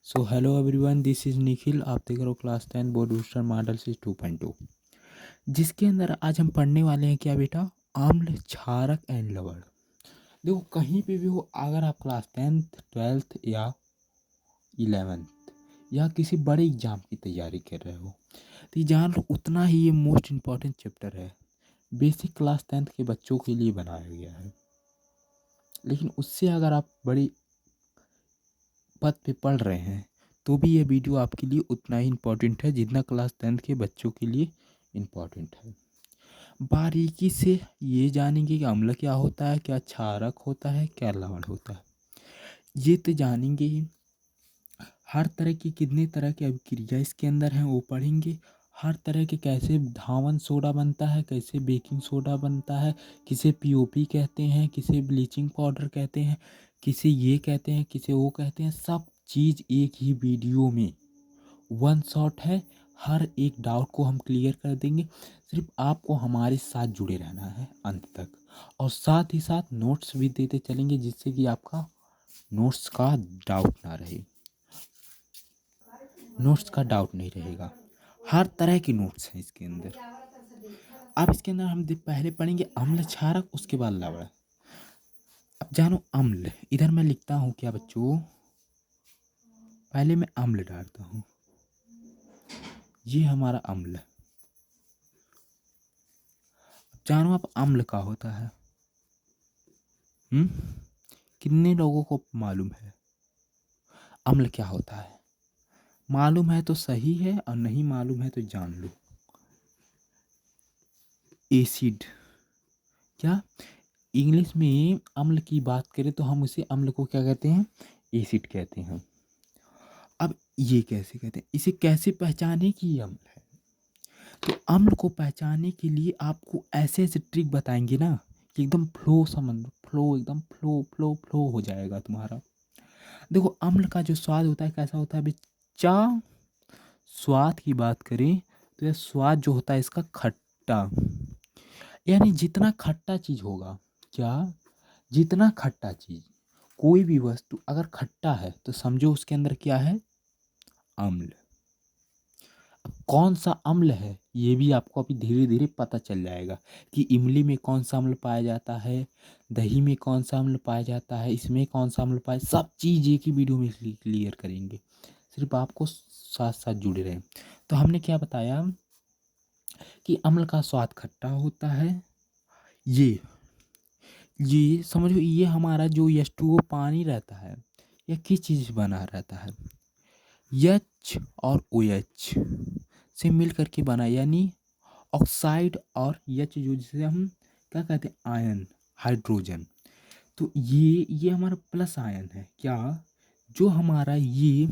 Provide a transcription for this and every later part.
So hello everyone, this is Nikhil. आप देख रहे हो class 10 board booster model six 2.2, जिसके अंदर आज हम पढ़ने वाले हैं क्या बेटा, आम्ल क्षारक एंड लवण। देखो कहीं पे भी हो, अगर आप क्लास 10th 12th या 11th या किसी बड़े एग्जाम की तैयारी कर रहे हो तो ये जान लो उतना ही ये मोस्ट इम्पॉर्टेंट चैप्टर है। बेसिक क्लास 10th के बच्चों के लिए बनाया गया है, लेकिन उससे अगर आप बड़ी पद पे पढ़ रहे हैं तो भी ये वीडियो आपके लिए उतना ही इम्पोर्टेंट है जितना क्लास 10th के बच्चों के लिए इम्पोर्टेंट है। बारीकी से ये जानेंगे कि अम्ल क्या होता है, क्या क्षारक होता है, क्या लवण होता है, ये तो जानेंगे ही। हर तरह की कितने तरह की अभिक्रिया इसके अंदर हैं वो पढ़ेंगे। हर तरह के कैसे धावन सोडा बनता है, कैसे बेकिंग सोडा बनता है, किसे पीओपी कहते हैं, किसे ब्लीचिंग पाउडर कहते हैं, किसे ये कहते हैं, किसे वो कहते हैं, सब चीज़ एक ही वीडियो में वन शॉट है। हर एक डाउट को हम क्लियर कर देंगे। सिर्फ आपको हमारे साथ जुड़े रहना है अंत तक, और साथ ही साथ नोट्स भी देते चलेंगे जिससे कि आपका नोट्स का डाउट ना रहे, नोट्स का डाउट नहीं रहेगा। हर तरह के नोट्स हैं इसके अंदर। अब इसके अंदर हम पहले पढ़ेंगे अम्ल क्षारक, उसके बाद लवण। अब जानो अम्ल, इधर मैं लिखता हूँ क्या बच्चों, पहले मैं अम्ल डालता हूँ, ये हमारा अम्ल। जानो आप अम्ल का होता है, कितने लोगों को मालूम है अम्ल क्या होता है? मालूम है तो सही है, और नहीं मालूम है तो जान लो। एसिड, क्या इंग्लिश में अम्ल की बात करें तो हम उसे अम्ल को क्या कहते हैं, एसिड कहते हैं। अब ये कैसे कहते हैं, इसे कैसे पहचाने कि ये अम्ल है? तो अम्ल को पहचानने के लिए आपको ऐसे ऐसे ट्रिक बताएंगे ना कि एकदम फ्लो, समझ फ्लो, एकदम फ्लो फ्लो फ्लो हो जाएगा तुम्हारा। देखो अम्ल का जो स्वाद होता है कैसा होता है बच्चा, स्वाद की बात करें तो यह स्वाद जो होता है इसका खट्टा, यानी जितना खट्टा चीज़ होगा, क्या, जितना खट्टा चीज़, कोई भी वस्तु अगर खट्टा है तो समझो उसके अंदर क्या है, अम्ल। अब कौन सा अम्ल है ये भी आपको अभी धीरे धीरे पता चल जाएगा कि इमली में कौन सा अम्ल पाया जाता है, दही में कौन सा अम्ल पाया जाता है, इसमें कौन सा अम्ल पाया, सब चीज़ एक ही वीडियो में क्लियर करेंगे। सिर्फ आपको साथ साथ जुड़े रहें। तो हमने क्या बताया कि अम्ल का स्वाद खट्टा होता है। ये समझो, ये हमारा जो H2O पानी रहता है यह किस चीज़ से बना रहता है, H और OH से मिल करके बना, यानी ऑक्साइड और H जो जिसे हम क्या कहते हैं, आयन, हाइड्रोजन। तो ये हमारा प्लस आयन है क्या, जो हमारा ये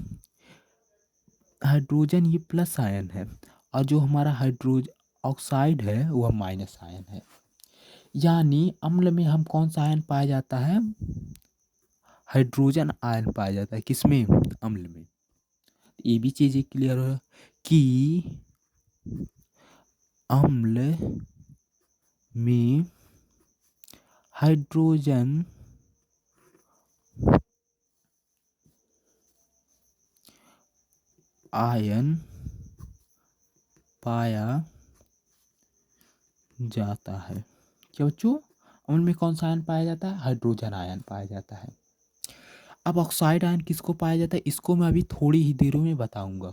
हाइड्रोजन ये प्लस आयन है, और जो हमारा हाइड्रोजन ऑक्साइड है वह माइनस आयन है। यानी अम्ल में हम कौन सा आयन पाया जाता है, हाइड्रोजन आयन पाया जाता है, किसमें, अम्ल में। ये भी चीज़ें क्लियर हो कि अम्ल में हाइड्रोजन आयन पाया जाता है। क्या बच्चों, अम्ल में कौन सा आयन पाया जाता है, हाइड्रोजन आयन पाया जाता है। अब ऑक्साइड आयन किसको पाया जाता है, इसको मैं अभी थोड़ी ही देरों में बताऊंगा,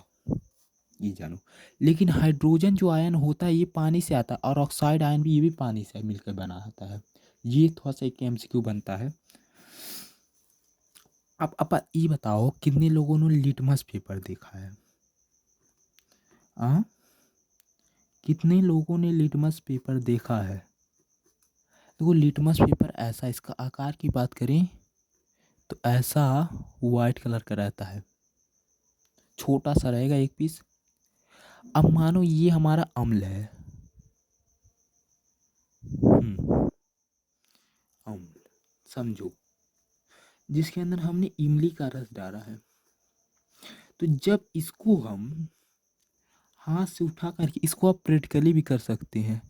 ये जानो। लेकिन हाइड्रोजन जो आयन होता है ये पानी से आता है, और ऑक्साइड आयन भी ये भी पानी से मिलकर बना होता है। ये थोड़ा सा एक MCQ बनता है। अब ये बताओ कितने लोगों ने लिटमस पेपर देखा है, कितने लोगों ने लिटमस पेपर देखा है? देखो लिटमस पेपर ऐसा, इसका आकार की बात करें तो ऐसा वाइट कलर का रहता है, छोटा सा रहेगा एक पीस। अब मानो ये हमारा अम्ल है, अम्ल समझो, जिसके अंदर हमने इमली का रस डाला है। तो जब इसको हम हाथ से उठा करके, इसको आप प्रैक्टिकली भी कर सकते हैं,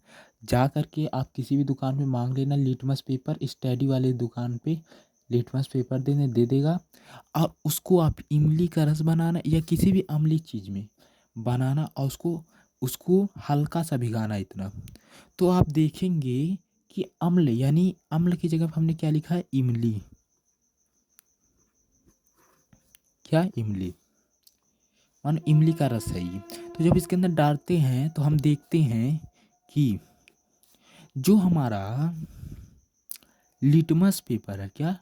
जा करके आप किसी भी दुकान पे मांग लेना लिटमस पेपर, स्टडी वाले दुकान पे लिटमस पेपर दे देगा और उसको आप इमली का रस बनाना या किसी भी अम्लीय चीज़ में बनाना और उसको उसको हल्का सा भिगाना इतना, तो आप देखेंगे कि अम्ल यानी अम्ल की जगह पे हमने क्या लिखा है, इमली। क्या, इमली, मानो इमली का रस है ये। तो जब इसके अंदर डालते हैं तो हम देखते हैं कि जो हमारा लिटमस पेपर है, क्या,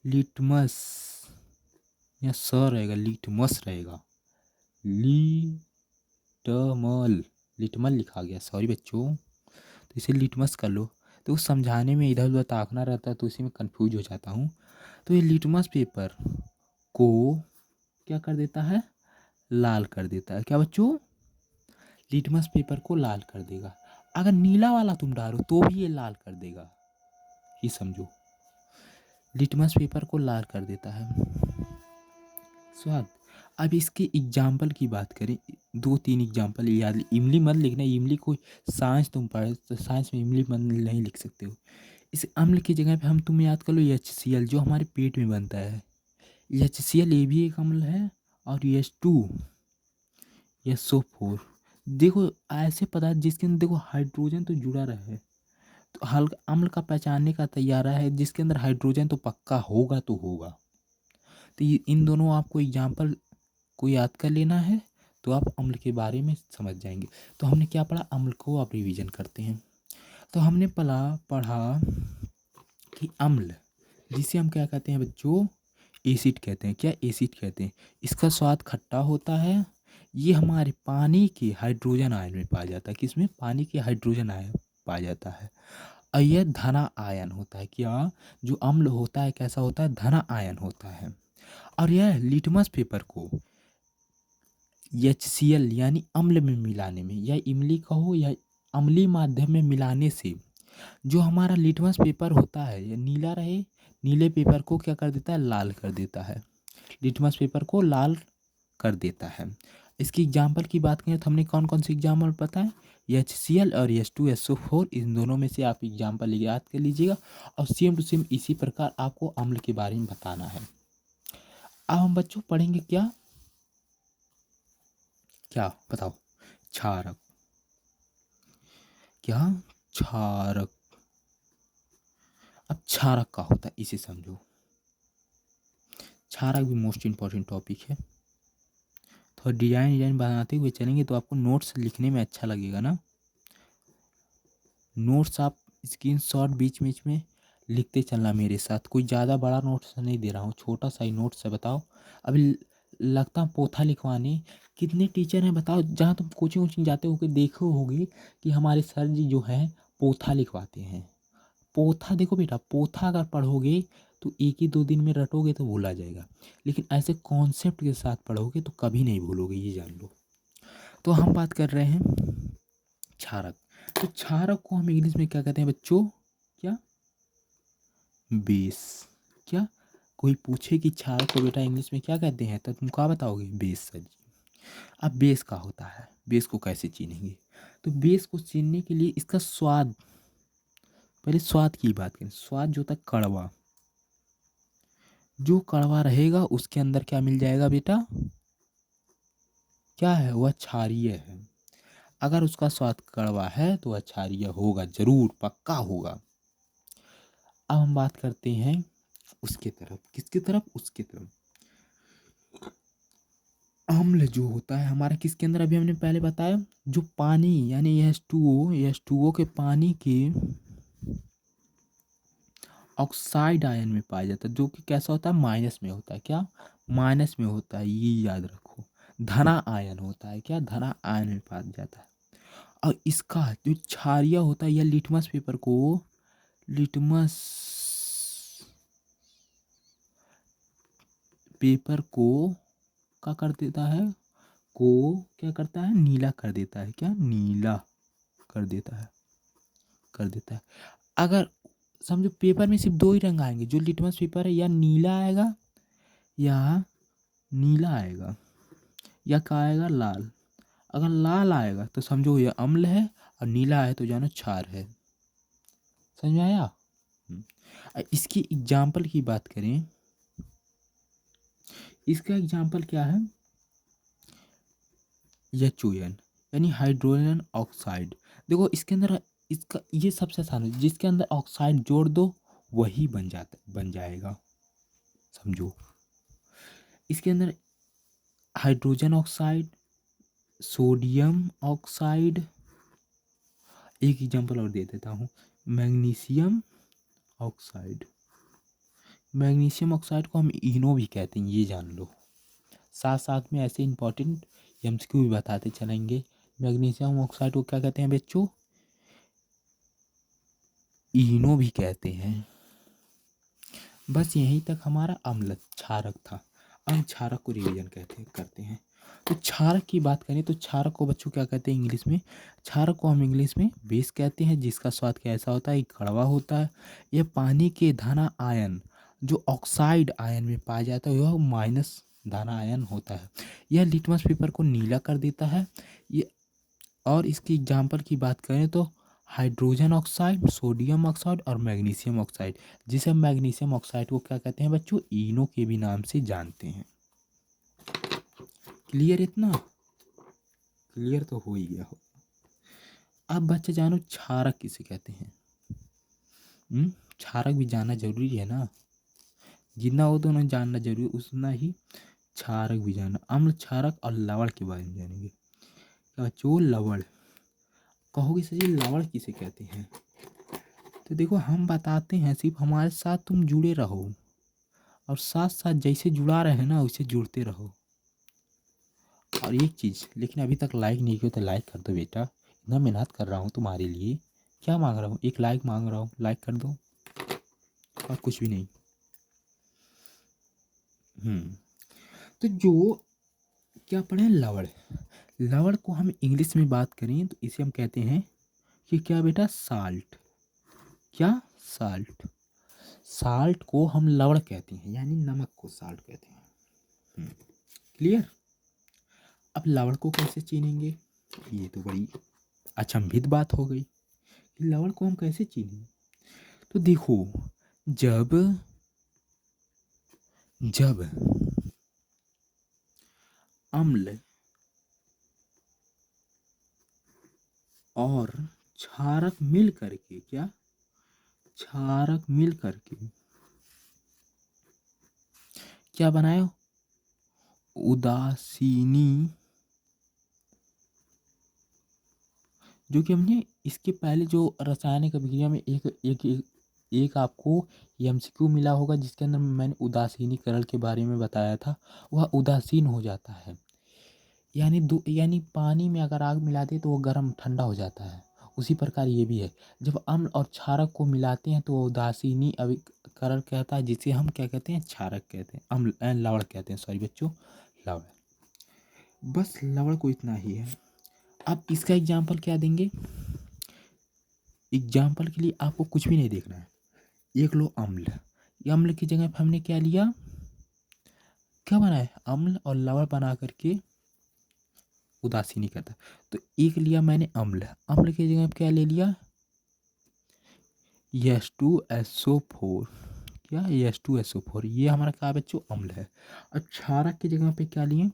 लिटमस या स रहेगा, लिटमस रहेगा, लिटमल, लिटमल लिखा गया, सॉरी बच्चों, तो इसे लिटमस कर लो। तो समझाने में इधर उधर ताकना रहता है तो इसी में कंफ्यूज हो जाता हूँ। तो ये लिटमस पेपर को क्या कर देता है, लाल कर देता है। क्या बच्चों, लिटमस पेपर को लाल कर देगा। अगर नीला वाला तुम डालो तो भी ये लाल कर देगा, ये समझो, लिटमस पेपर को लाल कर देता है। स्वाद। अब इसके एग्जाम्पल की बात करें, 2-3 एग्जाम्पल याद, इमली मत लिखना, इमली को साइंस तुम पढ़े तो साइंस में इमली मत नहीं लिख सकते हो। इस अम्ल की जगह पे हम तुम याद कर लो HCl, जो हमारे पेट में बनता है। HCl ये भी एक अम्ल है और SO4, देखो ऐसे पदार्थ जिसके अंदर देखो हाइड्रोजन तो जुड़ा रहे, तो हल्का अम्ल का पहचानने का तैयारा है जिसके अंदर हाइड्रोजन तो पक्का होगा तो होगा। तो ये इन दोनों आपको एग्जाम्पल को याद कर लेना है तो आप अम्ल के बारे में समझ जाएंगे। तो हमने क्या पढ़ा, अम्ल को आप रिवीजन करते हैं। तो हमने पढ़ा कि अम्ल, जिसे हम क्या कहते हैं बच्चों, एसिड कहते हैं। क्या, एसिड कहते हैं। इसका स्वाद खट्टा होता है। ये हमारे पानी के हाइड्रोजन आयन में पाया जाता है। किसमें, पानी के हाइड्रोजन आयन पाया जाता है। और यह धना आयन होता है। क्या, जो अम्ल होता है कैसा होता है, धना आयन होता है। और यह लिटमस पेपर को HCl यानी अम्ल में मिलाने में, या इमली कहो या अम्लीय माध्यम में मिलाने से जो हमारा लिटमस पेपर होता है ये नीला रहे, नीले पेपर को क्या कर देता है, लाल कर देता है। लिटमस पेपर को लाल कर देता है। इसकी एग्जाम्पल की बात करें तो हमने कौन कौन सी एग्जाम्पल बताएं, HCl और H2SO4, इन दोनों में से आप एग्जाम्पल याद कर लीजिएगा और सेम टू सेम इसी प्रकार आपको अम्ल के बारे में बताना है। अब हम बच्चों पढ़ेंगे क्या, क्या बताओ, क्षारक। क्या, क्षारक। अब क्षारक का होता है, इसे समझो। क्षारक भी मोस्ट इंपॉर्टेंट टॉपिक है। थोड़ा डिजाइन बनाते हुए चलेंगे तो आपको नोट्स लिखने में अच्छा लगेगा ना। नोट्स आप स्क्रीनशॉट बीच बीच में लिखते चलना मेरे साथ। कोई ज़्यादा बड़ा नोट्स नहीं दे रहा हूँ, छोटा सा ही नोट्स है। बताओ अभी लगता पोथा लिखवाने, कितने टीचर हैं बताओ, जहाँ तुम कोचिंग वोचिंग जाते हो देखो होगे कि हमारे सर जी जो हैं पोथा लिखवाते हैं। पोथा देखो बेटा, पोथा अगर पढ़ोगे तो 1 ही 2 दिन में रटोगे तो भूला जाएगा, लेकिन ऐसे कॉन्सेप्ट के साथ पढ़ोगे तो कभी नहीं भूलोगे, ये जान लो। तो हम बात कर रहे हैं क्षारक। तो क्षारक को हम इंग्लिश में क्या कहते हैं बच्चों, क्या, बेस। क्या, कोई पूछे कि क्षारक को बेटा इंग्लिश में क्या कहते हैं तो तुम क्या बताओगे, बेस सर जी। अब बेस का होता है, बेस को कैसे चीनेंगे, तो बेस को चीनने के लिए इसका स्वाद, पहले स्वाद की बात करें। स्वाद जो होता है कड़वा, जो कड़वा रहेगा उसके अंदर क्या मिल जाएगा बेटा, क्या है, वह क्षारीय है। अगर उसका स्वाद कड़वा है तो वह क्षारीय होगा, जरूर पक्का होगा। अब हम बात करते हैं उसके तरफ, किसकी तरफ, उसके तरफ। अम्ल जो होता है हमारा किसके अंदर, अभी हमने पहले बताया, जो पानी यानी H2O के पानी के ऑक्साइड आयन में पाया जाता है, जो कि कैसा होता है, माइनस में होता है। क्या, माइनस में होता है, ये याद रखो। धना आयन होता है। क्या, धना आयन में पाया जाता है। और इसका जो क्षारीय होता है या लिटमस पेपर को, लिटमस पेपर को क्या कर देता है, को क्या करता है, नीला कर देता है। क्या, नीला कर देता है, कर देता है। अगर समझो पेपर में सिर्फ 2 ही रंग आएंगे, जो लिटमस पेपर है या नीला आएगा या नीला आएगा या क्या आएगा, लाल। अगर लाल आएगा तो समझो ये अम्ल है और नीला है तो जानो क्षार है। समझ में आया। इसकी एग्जाम्पल की बात करें, इसका एग्जाम्पल क्या है, HON यानी हाइड्रोजन ऑक्साइड। देखो इसके अंदर इसका ये सबसे आसान है, जिसके अंदर ऑक्साइड जोड़ दो वही बन जाएगा, समझो। इसके अंदर हाइड्रोजन ऑक्साइड, सोडियम ऑक्साइड, एक एग्जांपल और दे देता हूँ, मैग्नीशियम ऑक्साइड। मैग्नीशियम ऑक्साइड को हम इनो भी कहते हैं, ये जान लो। साथ साथ में ऐसे इंपॉर्टेंट MCQ भी बताते चलेंगे। मैग्नीशियम ऑक्साइड को क्या कहते हैं बच्चों, इनो भी कहते हैं। बस यहीं तक हमारा अम्ल क्षारक था। अब क्षारक को रिवीजन करते हैं। तो क्षारक की बात करें तो क्षारक को बच्चों क्या कहते हैं इंग्लिश में, क्षारक को हम इंग्लिश में बेस कहते हैं, जिसका स्वाद कैसा होता है, कड़वा होता है। यह पानी के धना आयन जो ऑक्साइड आयन में पाया जाता है वह माइनस धना आयन होता है। यह लिटमस पेपर को नीला कर देता है। ये और इसकी एग्जाम्पल की बात करें तो हाइड्रोजन ऑक्साइड, सोडियम ऑक्साइड और मैग्नीशियम ऑक्साइड, जिसे हम मैग्नीशियम ऑक्साइड को क्या कहते हैं बच्चों, इनो के भी नाम से जानते हैं। क्लियर, इतना क्लियर तो हो ही गया हो। अब बच्चे जानो क्षारक किसे कहते हैं। क्षारक भी जानना जरूरी है ना, जितना हो दोनों जानना जरूरी, उतना ही क्षारक भी जानना। अम्ल, क्षारक और लवण के बारे में जानेंगे। बच्चों लवण कहोगे सर जी लवण किसे कहते हैं, तो देखो हम बताते हैं, सिर्फ हमारे साथ तुम जुड़े रहो और साथ साथ जैसे जुड़ा रहे हैं ना वैसे जुड़ते रहो। और एक चीज़, लेकिन अभी तक लाइक नहीं किया तो लाइक कर दो बेटा, इतना मेहनत कर रहा हूँ तुम्हारे लिए, क्या मांग रहा हूँ, एक लाइक मांग रहा हूँ, लाइक कर दो और कुछ भी नहीं। तो जो क्या पढ़े, लवण। लवण को हम इंग्लिश में बात करें तो इसे हम कहते हैं कि क्या बेटा, साल्ट। क्या, साल्ट। साल्ट को हम लवण कहते हैं, यानी नमक को साल्ट कहते हैं। क्लियर। अब लवण को कैसे चीनेंगे, ये तो बड़ी अचंभित बात हो गई कि लवण को हम कैसे चीनेंगे। तो देखो जब जब अम्ल और क्षारक मिल करके, क्या, क्षारक मिल करके क्या बनाए, उदासीनी, जो कि हमने इसके पहले जो रासायनिक अभिक्रिया में एक आपको MCQ मिला होगा जिसके अंदर मैंने उदासीनीकरण के बारे में बताया था, वह उदासीन हो जाता है। यानी पानी में अगर आग मिला दे तो वो गर्म ठंडा हो जाता है, उसी प्रकार ये भी है। जब अम्ल और क्षारक को मिलाते हैं तो वो उदासीनी अभिकरण कहता है, जिसे हम क्या कहते हैं, क्षारक कहते हैं, अम्ल लवण कहते हैं, सॉरी बच्चों, लवण। बस लवण को इतना ही है। अब इसका एग्जाम्पल क्या देंगे, एग्जाम्पल के लिए आपको कुछ भी नहीं देखना है। एक लो अम्ल, अम्ल की जगह पर हमने क्या लिया, क्या बनाया, अम्ल और लवण बना करके उदासीनी करता। तो एक लिया मैंने अम्ल, अम्ल की जगह क्या ले लिया, H2SO4, क्या, H2SO4, ये हमारा क्या बच्चों, अम्ल है। और क्षारक की जगह पे क्या लिए,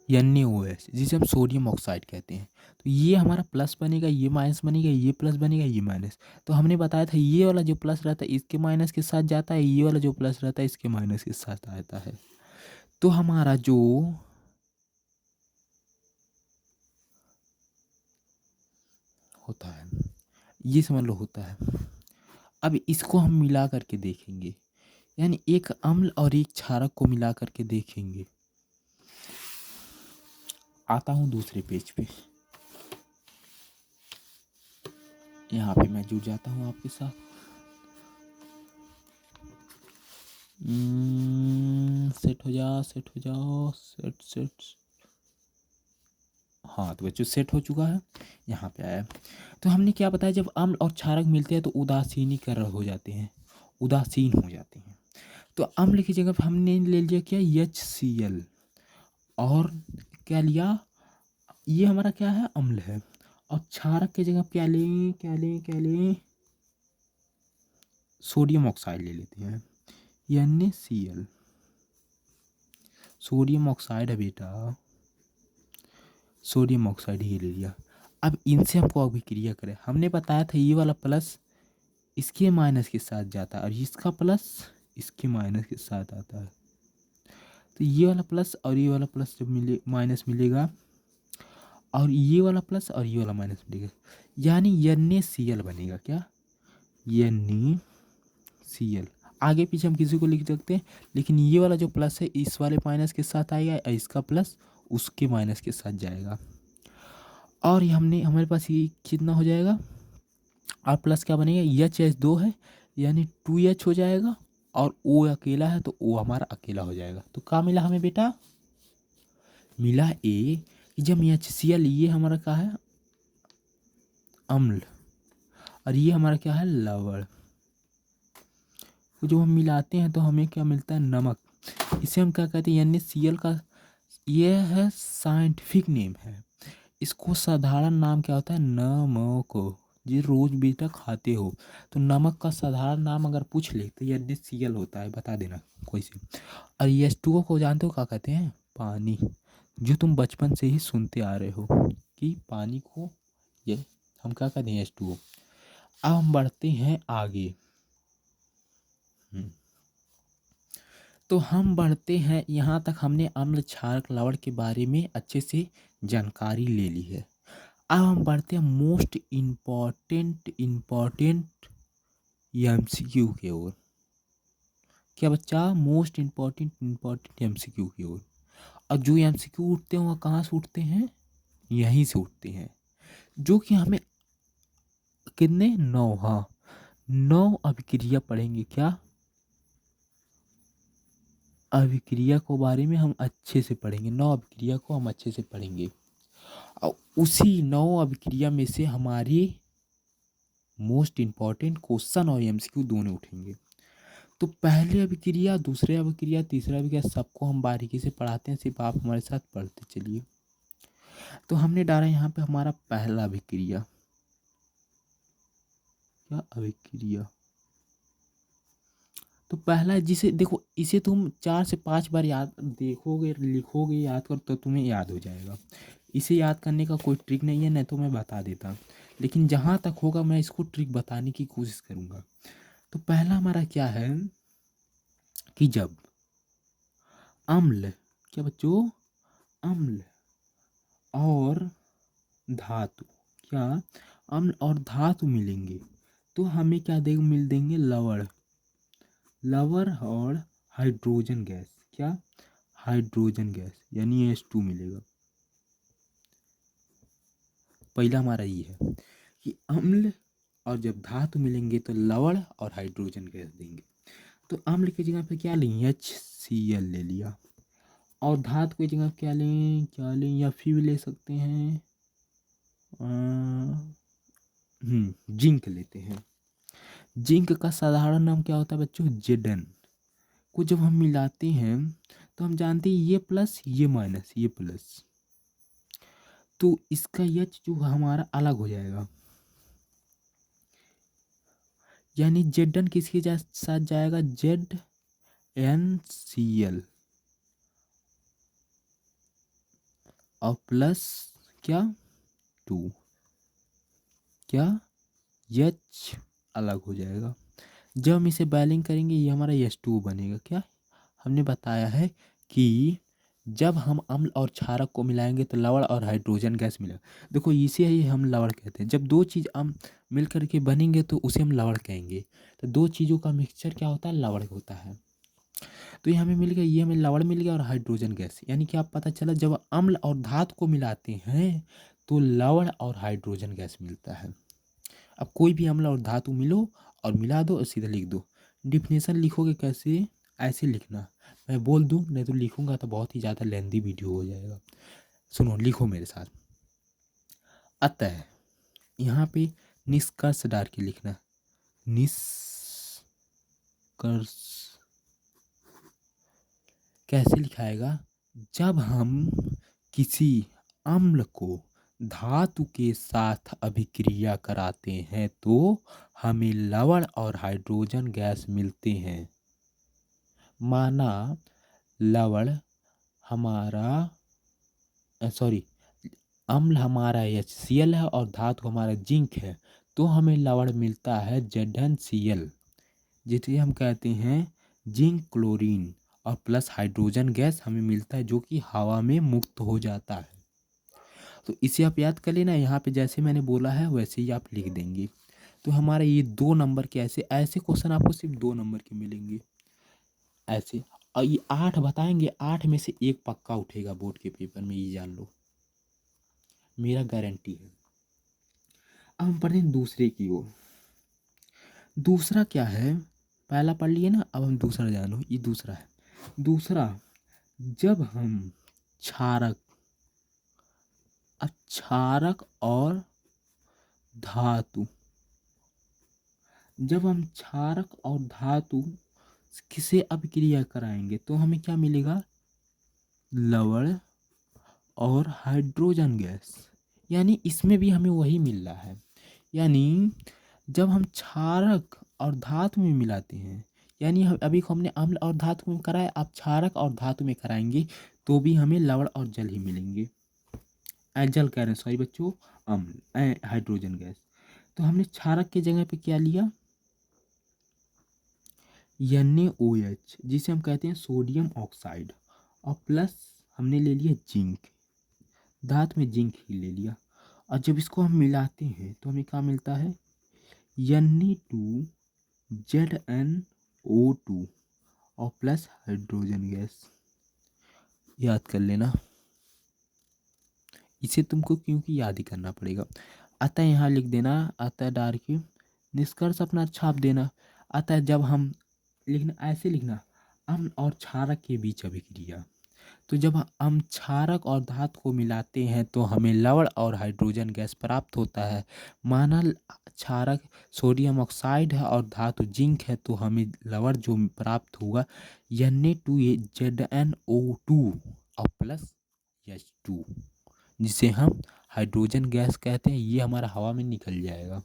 NaOH, जिसे हम सोडियम ऑक्साइड कहते हैं। तो ये हमारा प्लस बनेगा, ये माइनस बनेगा, ये प्लस बनेगा, ये माइनस। तो हमने बताया था ये वाला जो प्लस रहता है इसके माइनस के साथ जाता है, ये वाला जो प्लस रहता है इसके माइनस के साथ आता है। तो हमारा जो होता है ये समझ लो होता है। अब इसको हम मिला करके देखेंगे, यानी एक अम्ल और एक क्षारक को मिला करके देखेंगे। आता हूँ दूसरे पेज पे, यहाँ पे मैं जुड़ जाता हूँ आपके साथ। सेट हो जाओ, सेट हो जाओ, सेट। हाँ तो बच्चों सेट हो चुका है, यहाँ पे आया। तो हमने क्या बताया, जब अम्ल और क्षारक मिलते हैं तो उदासीनीकरण हो जाते हैं, उदासीन हो जाते हैं। तो अम्ल की जगह पर हमने ले लिया क्या, HCl, और क्या लिया, ये हमारा क्या है, अम्ल है। और क्षारक की जगह क्या लें, क्या लें, क्या लें, सोडियम ऑक्साइड ले लेते हैं, NaCl, सोडियम ऑक्साइड है बेटा, सोडियम ऑक्साइड ही ले लिया। अब इनसे हमको अभिक्रिया करें, हमने बताया था ये वाला प्लस इसके माइनस के साथ जाता है और इसका प्लस इसके माइनस के साथ आता है। तो ये वाला प्लस और ये वाला प्लस जब माइनस मिलेगा और ये वाला प्लस और ये वाला माइनस मिलेगा, यानी NaCl बनेगा। क्या? NaCl। आगे पीछे हम किसी को लिख सकते हैं, लेकिन ये वाला जो प्लस है इस वाले माइनस के साथ आएगा और इसका प्लस उसके माइनस के साथ जाएगा। और ये हमारे पास ये कितना हो जाएगा, और प्लस क्या बनेगा, H2 है यानी 2H हो जाएगा, और O अकेला है तो O हमारा अकेला हो जाएगा। तो क्या मिला हमें बेटा, मिला A। जब HCl ये हमारा क्या है, अम्ल, और ये हमारा क्या है, लवण। तो जब हम मिलाते हैं तो हमें क्या मिलता है, नमक। इसे हम क्या कहते हैं, NaCl का ये है साइंटिफिक नेम है। इसको साधारण नाम क्या होता है, नमक। ये रोज बेटा खाते हो तो नमक का साधारण नाम अगर पूछ ले तो NaCl होता है, बता देना कोई से। और H2O को जानते हो क्या कहते हैं, पानी, जो तुम बचपन से ही सुनते आ रहे हो कि पानी को ये हम क्या कहते हैं, H2O। अब हम बढ़ते हैं आगे। तो हम बढ़ते हैं, यहाँ तक हमने अम्ल क्षारक लवण के बारे में अच्छे से जानकारी ले ली है। अब हम बढ़ते हैं मोस्ट इम्पॉर्टेंट MCQ की ओर। क्या बच्चा, मोस्ट इम्पॉर्टेंट MCQ की ओर। और जो MCQ उठते हैं वह कहाँ से उठते हैं, यहीं से उठते हैं, जो कि हमें कितने, 9, हाँ 9 अभिक्रिया पढ़ेंगे। क्या अभिक्रिया को बारे में हम अच्छे से पढ़ेंगे, 9 अभिक्रिया को हम अच्छे से पढ़ेंगे। और उसी 9 अभिक्रिया में से हमारी मोस्ट इम्पॉर्टेंट क्वेश्चन और MCQ दोनों उठेंगे। तो पहले अभिक्रिया, दूसरे अभिक्रिया, तीसरा अभिक्रिया सबको हम बारीकी से पढ़ाते हैं, सिर्फ आप हमारे साथ पढ़ते चलिए। तो हमने डाला यहाँ पे हमारा पहला अभिक्रिया। क्या अभिक्रिया, तो पहला जिसे देखो, इसे तुम 4 से 5 बार याद देखोगे, लिखोगे, याद कर तो तुम्हें याद हो जाएगा। इसे याद करने का कोई ट्रिक नहीं है, नहीं तो मैं बता देता, लेकिन जहाँ तक होगा मैं इसको ट्रिक बताने की कोशिश करूँगा। तो पहला हमारा क्या है कि जब अम्ल, क्या बच्चों, अम्ल और धातु, क्या अम्ल और धातु मिलेंगे तो हमें क्या मिल देंगे, लवण। लवण और हाइड्रोजन गैस, क्या हाइड्रोजन गैस, यानी H2 मिलेगा। पहला हमारा ये है कि अम्ल और जब धातु मिलेंगे तो लवण और हाइड्रोजन गैस देंगे। तो अम्ल की जगह पे क्या लें, HCl ले लिया, और धातु की जगह क्या लें, या फिर भी ले सकते हैं, जिंक लेते हैं। जिंक का साधारण नाम क्या होता है बच्चों, Zn। को जब हम मिलाते हैं तो हम जानते हैं ये प्लस ये माइनस ये प्लस, तो इसका H जो हमारा अलग हो जाएगा, यानी Zn किसके साथ जाएगा, ZnCl, और प्लस क्या 2, क्या H अलग हो जाएगा। जब हम इसे बैलिंग करेंगे ये हमारा H2 बनेगा। क्या हमने बताया है कि जब हम अम्ल और क्षारक को मिलाएंगे तो लवण और हाइड्रोजन गैस मिलेगा। देखो इसे ही हम लवण कहते हैं, जब दो चीज़ मिल करके बनेंगे तो उसे हम लवण कहेंगे। तो दो चीज़ों का मिक्सचर क्या होता है, लवण होता है। तो ये हमें मिल गया, ये हमें लवण मिल गया और हाइड्रोजन गैस, यानी कि आप पता चला जब अम्ल और धातु को मिलाते हैं तो लवण और हाइड्रोजन गैस मिलता है। अब कोई भी अम्ल और धातु मिलो और मिला दो और सीधा लिख दो। डिफिनेशन लिखोगे कैसे, ऐसे लिखना, मैं बोल दूं, नहीं तो लिखूंगा तो बहुत ही ज़्यादा लेंदी वीडियो हो जाएगा। सुनो, लिखो मेरे साथ। अतः यहाँ पे निष्कर्ष डाल के लिखना, निष्कर्ष कैसे लिखाएगा, जब हम किसी अम्ल को धातु के साथ अभिक्रिया कराते हैं तो हमें लवण और हाइड्रोजन गैस मिलते हैं। माना लवण हमारा सॉरी अम्ल हमारा HCl है और धातु हमारा जिंक है, तो हमें लवण मिलता है ZnCl, जिसे हम कहते हैं जिंक क्लोरीन, और प्लस हाइड्रोजन गैस हमें मिलता है जो कि हवा में मुक्त हो जाता है। तो इसे आप याद कर लेना, यहाँ पे जैसे मैंने बोला है वैसे ही आप लिख देंगे। तो हमारा ये 2 नंबर के ऐसे ऐसे क्वेश्चन आपको सिर्फ 2 नंबर के मिलेंगे ऐसे। और ये 8 बताएंगे, 8 में से एक पक्का उठेगा बोर्ड के पेपर में, ये जान लो, मेरा गारंटी है। अब हम पढ़ते हैं दूसरे की ओर। दूसरा क्या है, पहला पढ़ लिए ना, अब हम दूसरा जानो। ये दूसरा है। दूसरा, जब हम क्षारक क्षारक और धातु जब हम क्षारक और धातु किसे अभिक्रिया कराएंगे तो हमें क्या मिलेगा, लवण और हाइड्रोजन गैस। यानी इसमें भी हमें वही मिल रहा है। यानी जब हम क्षारक और धातु में मिलाते हैं, यानी हम अभी को हमने अम्ल और धातु में कराया, आप क्षारक और धातु में कराएंगे तो भी हमें लवण और जल ही मिलेंगे। जल कह रहे हैं, सॉरी बच्चों, अम्ल हाइड्रोजन गैस। तो हमने क्षारक की जगह पे क्या लिया, NaOH, जिसे हम कहते हैं सोडियम ऑक्साइड, और प्लस हमने ले लिया जिंक, धातु में जिंक ही ले लिया। और जब इसको हम मिलाते हैं तो हमें क्या मिलता है, Na2ZnO2 और प्लस हाइड्रोजन गैस। याद कर लेना, इसे तुमको क्योंकि याद ही करना पड़ेगा। अतः यहाँ लिख देना, अतः डार के निष्कर्ष अपना छाप देना। अतः जब हम लिखना, ऐसे लिखना, अम्ल और क्षारक के बीच अभिक्रिया। तो जब हम क्षारक और धातु को मिलाते हैं तो हमें लवण और हाइड्रोजन गैस प्राप्त होता है। माना क्षारक सोडियम ऑक्साइड है और धातु जिंक है, तो हमें लवण जो प्राप्त होगा Na2ZnO2 और प्लस H2, जिसे हम हाइड्रोजन गैस कहते हैं। ये हमारा हवा में निकल जाएगा।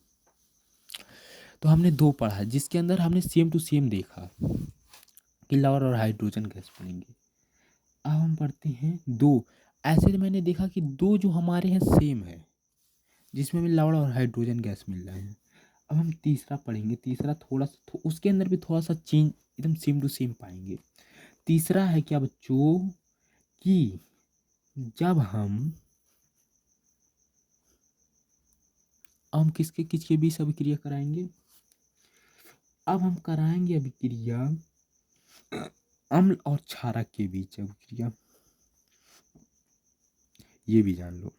तो हमने 2 पढ़ा, जिसके अंदर हमने सेम टू सेम देखा कि लवण और हाइड्रोजन गैस बनेंगे। अब हम पढ़ते हैं 2। ऐसे मैंने देखा कि 2 जो हमारे हैं सेम है, जिसमें हमें लवण और हाइड्रोजन गैस मिल रहा है। अब हम तीसरा पढ़ेंगे। तीसरा थोड़ा सा उसके अंदर भी थोड़ा सा चेंज, एकदम सेम टू सेम पाएंगे। तीसरा है क्या बच्चों, कि जब हम किसके किसके बीच अभिक्रिया कराएंगे, अब हम कराएंगे अभिक्रिया अम्ल और क्षारक के बीच अभिक्रिया। ये भी जान लो,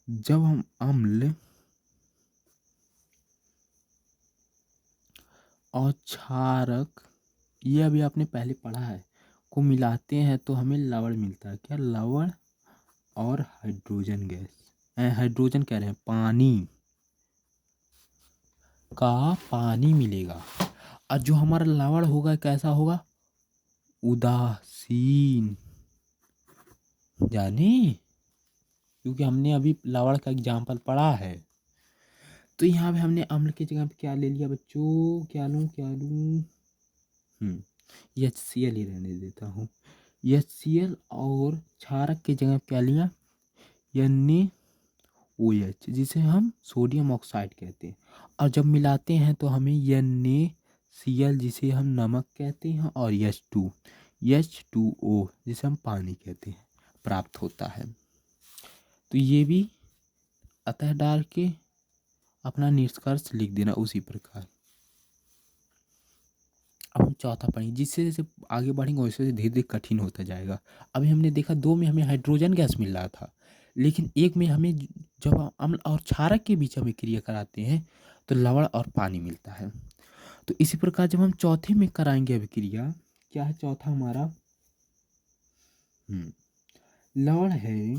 जब हम अम्ल और क्षारक, ये अभी आपने पहले पढ़ा है, को मिलाते हैं तो हमें लवण मिलता है। क्या, लवण और हाइड्रोजन गैस, हाइड्रोजन कह रहे हैं, पानी मिलेगा। और जो हमारा लवण होगा कैसा होगा, उदासीन। जाने, क्योंकि हमने अभी लवण का एग्जाम्पल पढ़ा है। तो यहाँ पे हमने अम्ल की जगह पे क्या ले लिया बच्चों, क्या लूँ HCl ही रहने देता हूँ। HCl और क्षारक की जगह पे क्या लिया, NaOH, जिसे हम सोडियम ऑक्साइड कहते हैं। और जब मिलाते हैं तो हमें NaCl, जिसे हम नमक कहते हैं, और H2O, जिसे हम पानी कहते हैं, प्राप्त होता है। तो ये भी अतः डाल के अपना निष्कर्ष लिख देना उसी प्रकार। अब हम चौथा पढ़ेंगे। जिससे जैसे आगे बढ़ेंगे वैसे धीरे धीरे कठिन होता जाएगा। अभी हमने देखा 2 में हमें हाइड्रोजन गैस मिल रहा था, लेकिन एक में हमें जब हम अम्ल और क्षारक के बीच हमें क्रिया कराते हैं तो लवण और पानी मिलता है। तो इसी प्रकार जब हम चौथे में कराएंगे अभिक्रिया, क्या है चौथा हमारा, लवण है